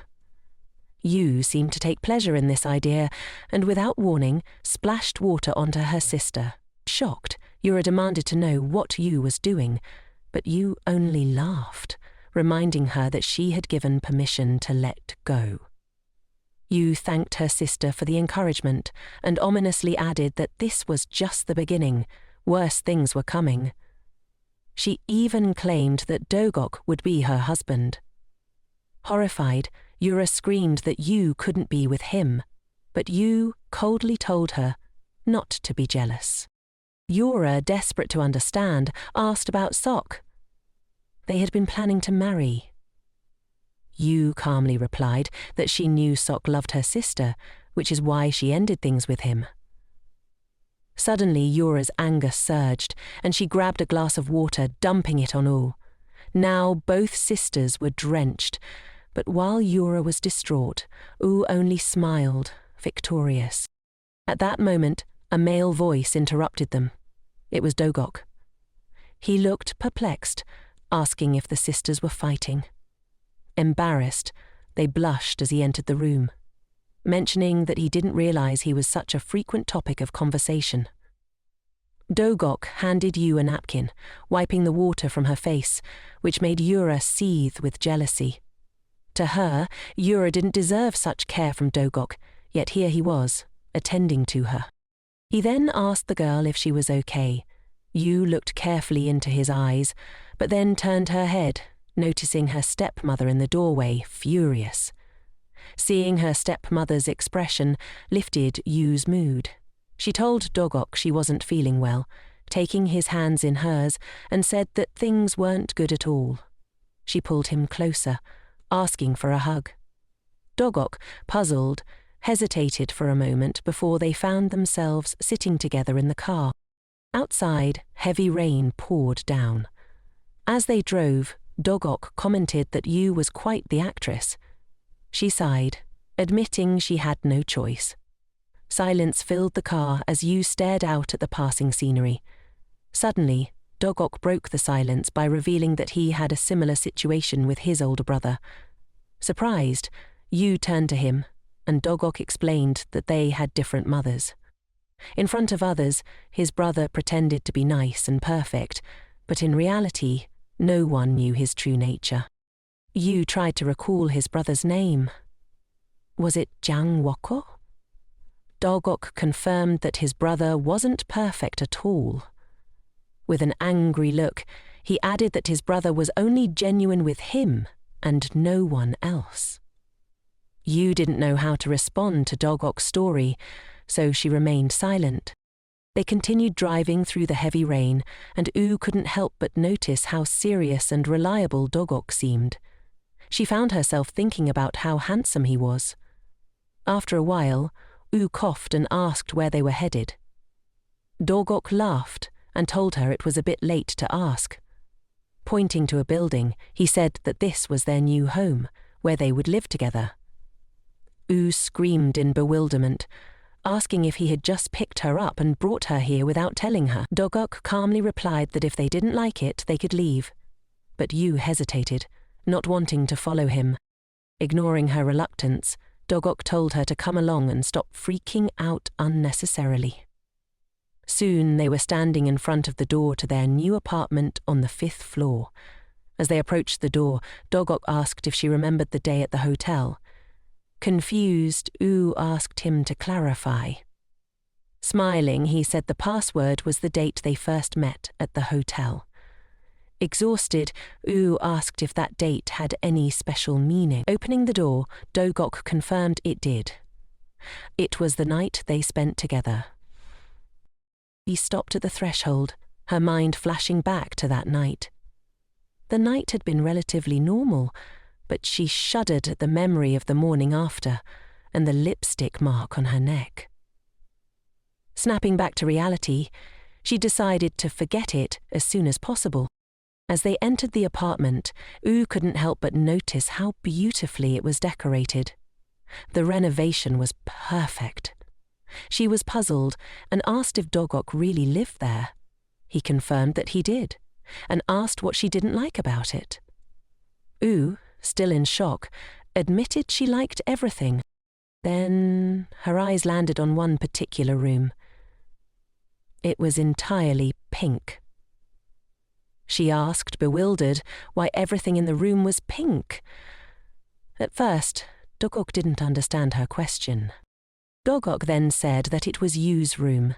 Yu seemed to take pleasure in this idea, and without warning, splashed water onto her sister. Shocked, Ura demanded to know what Yu was doing, but Yu only laughed, reminding her that she had given permission to let go. Yu thanked her sister for the encouragement, and ominously added that this was just the beginning, worse things were coming. She even claimed that Doruk would be her husband. Horrified, Ura screamed that Yu couldn't be with him, but Yu coldly told her not to be jealous. Ura, desperate to understand, asked about Sok. They had been planning to marry. Yu calmly replied that she knew Sok loved her sister, which is why she ended things with him. Suddenly, Ura's anger surged, and she grabbed a glass of water, dumping it on U. Now both sisters were drenched, but while Ura was distraught, U only smiled, victorious. At that moment, a male voice interrupted them. It was Doruk. He looked perplexed, asking if the sisters were fighting. Embarrassed, they blushed as he entered the room, mentioning that he didn't realize he was such a frequent topic of conversation. Doruk handed Yu a napkin, wiping the water from her face, which made Yura seethe with jealousy. To her, Yura didn't deserve such care from Doruk, yet here he was, attending to her. He then asked the girl if she was okay. Yu looked carefully into his eyes, but then turned her head, noticing her stepmother in the doorway, furious. Seeing her stepmother's expression lifted Yu's mood. She told Doruk she wasn't feeling well, taking his hands in hers, and said that things weren't good at all. She pulled him closer, asking for a hug. Doruk, puzzled, hesitated for a moment before they found themselves sitting together in the car. Outside, heavy rain poured down. As they drove, Doruk commented that Yu was quite the actress. She sighed, admitting she had no choice. Silence filled the car as Yu stared out at the passing scenery. Suddenly, Doruk broke the silence by revealing that he had a similar situation with his older brother. Surprised, Yu turned to him, and Doruk explained that they had different mothers. In front of others, his brother pretended to be nice and perfect, but in reality, no one knew his true nature. Yu tried to recall his brother's name. Was it Jang Woko? Doruk confirmed that his brother wasn't perfect at all. With an angry look, he added that his brother was only genuine with him and no one else. Yu didn't know how to respond to Doruk's story, so she remained silent. They continued driving through the heavy rain, and Yu couldn't help but notice how serious and reliable Doruk seemed. She found herself thinking about how handsome he was. After a while, Yu coughed and asked where they were headed. Doruk laughed and told her it was a bit late to ask. Pointing to a building, he said that this was their new home, where they would live together. Yu screamed in bewilderment, asking if he had just picked her up and brought her here without telling her. Doruk calmly replied that if they didn't like it, they could leave. But Yu hesitated, not wanting to follow him. Ignoring her reluctance, Doruk told her to come along and stop freaking out unnecessarily. Soon they were standing in front of the door to their new apartment on the 5th floor. As they approached the door, Doruk asked if she remembered the day at the hotel. Confused, Yu asked him to clarify. Smiling, he said the password was the date they first met at the hotel. Exhausted, Yu asked if that date had any special meaning. Opening the door, Doruk confirmed it did. It was the night they spent together. She stopped at the threshold, her mind flashing back to that night. The night had been relatively normal, but she shuddered at the memory of the morning after and the lipstick mark on her neck. Snapping back to reality, she decided to forget it as soon as possible. As they entered the apartment, Yu couldn't help but notice how beautifully it was decorated. The renovation was perfect. She was puzzled and asked if Doruk really lived there. He confirmed that he did, and asked what she didn't like about it. Yu, still in shock, admitted she liked everything. Then her eyes landed on one particular room. It was entirely pink. She asked, bewildered, why everything in the room was pink. At first, Doruk didn't understand her question. Doruk then said that it was Yu's room.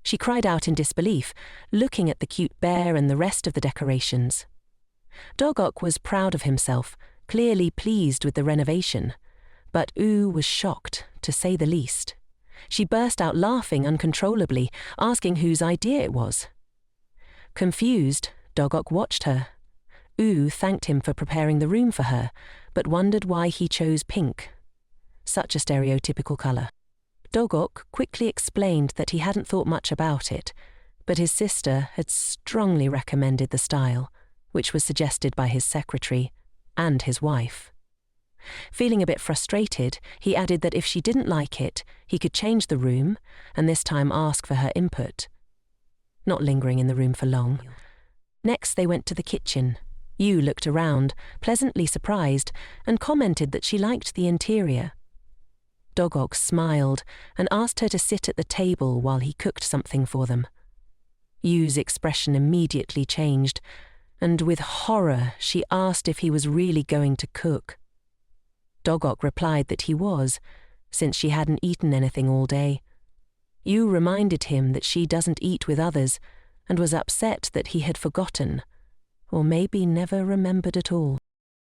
She cried out in disbelief, looking at the cute bear and the rest of the decorations. Doruk was proud of himself, clearly pleased with the renovation, but Yu was shocked, to say the least. She burst out laughing uncontrollably, asking whose idea it was. Confused, Doruk watched her. Yu thanked him for preparing the room for her, but wondered why he chose pink. Such a stereotypical colour. Doruk quickly explained that he hadn't thought much about it, but his sister had strongly recommended the style, which was suggested by his secretary and his wife. Feeling a bit frustrated, he added that if she didn't like it, he could change the room and this time ask for her input. Not lingering in the room for long. Next they went to the kitchen. Yu looked around, pleasantly surprised, and commented that she liked the interior. Doruk smiled and asked her to sit at the table while he cooked something for them. Yu's expression immediately changed, and with horror she asked if he was really going to cook. Doruk replied that he was, since she hadn't eaten anything all day. Yu reminded him that she doesn't eat with others, and was upset that he had forgotten, or maybe never remembered at all.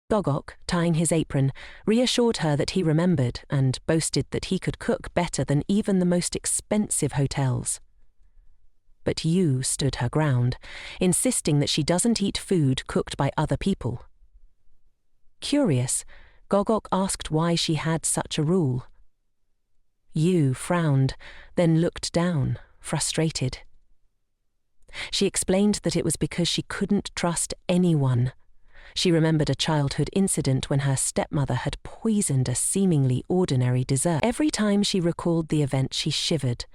Doruk, tying his apron, reassured her that he remembered and boasted that he could cook better than even the most expensive hotels. But Yu stood her ground, insisting that she doesn't eat food cooked by other people. Curious, Doruk asked why she had such a rule. Yu frowned, then looked down, frustrated. She explained that it was because she couldn't trust anyone. She remembered a childhood incident when her stepmother had poisoned a seemingly ordinary dessert. Every time she recalled the event, she shivered,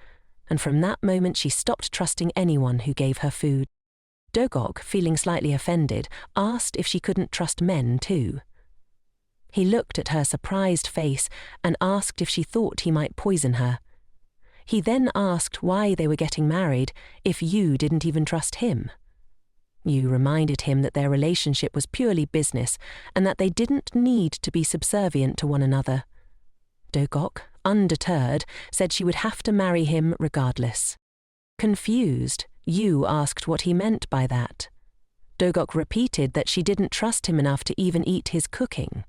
and from that moment she stopped trusting anyone who gave her food. Doruk, feeling slightly offended, asked if she couldn't trust men too. He looked at her surprised face and asked if she thought he might poison her. He then asked why they were getting married if Yu didn't even trust him. Yu reminded him that their relationship was purely business and that they didn't need to be subservient to one another. Doruk, undeterred, said she would have to marry him regardless. Confused, Yu asked what he meant by that. Doruk repeated that she didn't trust him enough to even eat his cooking.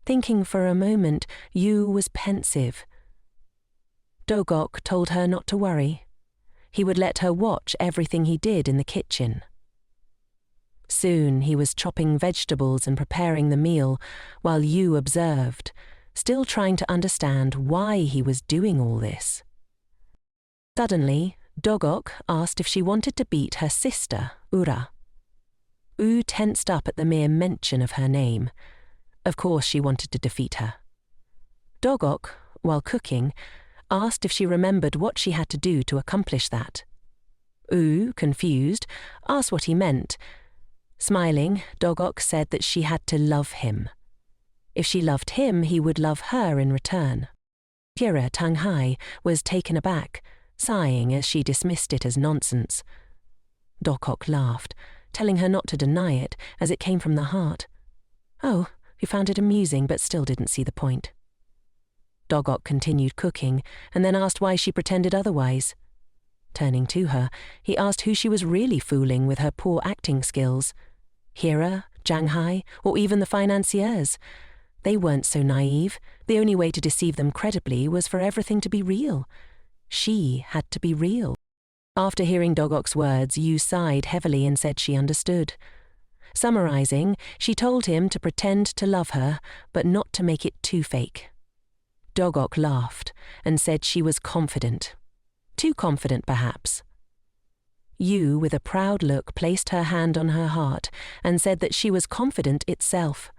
Thinking for a moment, Yu was pensive. Doruk told her not to worry. He would let her watch everything he did in the kitchen. Soon he was chopping vegetables and preparing the meal, while Yu observed, still trying to understand why he was doing all this. Suddenly, Doruk asked if she wanted to beat her sister, Ura. Yu tensed up at the mere mention of her name. Of course she wanted to defeat her. Doruk, while cooking, asked if she remembered what she had to do to accomplish that. Yu, confused, asked what he meant. Smiling, Doruk said that she had to love him. If she loved him, he would love her in return. Kira Tanghai was taken aback, sighing as she dismissed it as nonsense. Doruk laughed, telling her not to deny it, as it came from the heart. Oh, he found it amusing but still didn't see the point. Doruk continued cooking and then asked why she pretended otherwise. Turning to her, he asked who she was really fooling with her poor acting skills. Hira, Janghai, or even the financiers. They weren't so naive. The only way to deceive them credibly was for everything to be real. She had to be real. After hearing Doruk's words, Yu sighed heavily and said she understood. Summarizing, she told him to pretend to love her, but not to make it too fake. Doruk laughed and said she was confident. Too confident, perhaps. Yu, with a proud look, placed her hand on her heart and said that she was confident itself.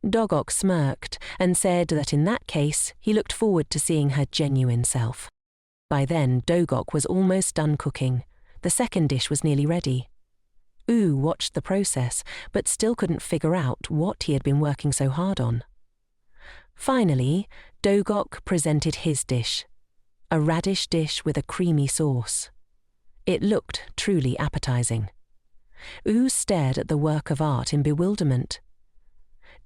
Doruk smirked and said that in that case he looked forward to seeing her genuine self. By then, Doruk was almost done cooking. The second dish was nearly ready. Yu watched the process, but still couldn't figure out what he had been working so hard on. Finally, Doruk presented his dish, a radish dish with a creamy sauce. It looked truly appetizing. Yu stared at the work of art in bewilderment.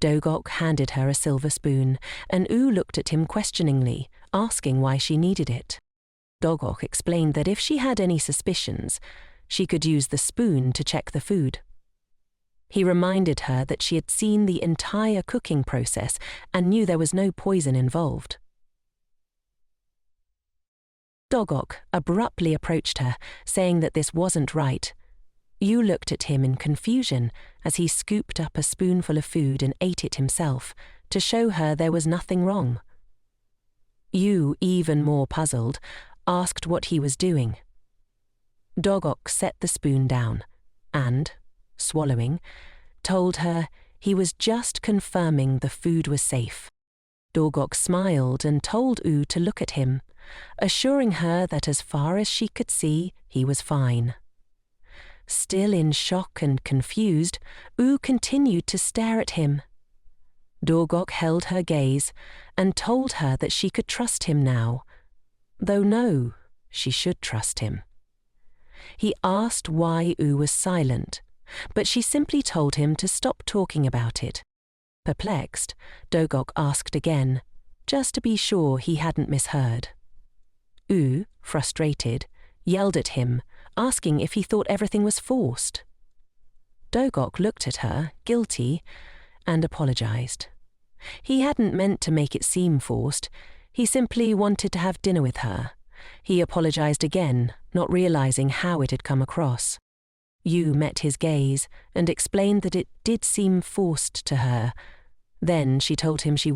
Doruk handed her a silver spoon, and Yu looked at him questioningly, asking why she needed it. Doruk explained that if she had any suspicions, she could use the spoon to check the food. He reminded her that she had seen the entire cooking process and knew there was no poison involved. Doruk abruptly approached her, saying that this wasn't right. Yu looked at him in confusion as he scooped up a spoonful of food and ate it himself, to show her there was nothing wrong. Yu, even more puzzled, asked what he was doing. Doruk set the spoon down and, swallowing, told her he was just confirming the food was safe. Doruk smiled and told Yu to look at him, assuring her that as far as she could see, he was fine. Still in shock and confused, Yu continued to stare at him. Doruk held her gaze and told her that she could trust him now, though no, she should trust him. He asked why Oo was silent, but she simply told him to stop talking about it. Perplexed, Doruk asked again, just to be sure he hadn't misheard. Oo, frustrated, yelled at him, asking if he thought everything was forced. Doruk looked at her, guilty, and apologized. He hadn't meant to make it seem forced. He simply wanted to have dinner with her. He apologized again, not realizing how it had come across. Yu met his gaze and explained that it did seem forced to her. Then she told him she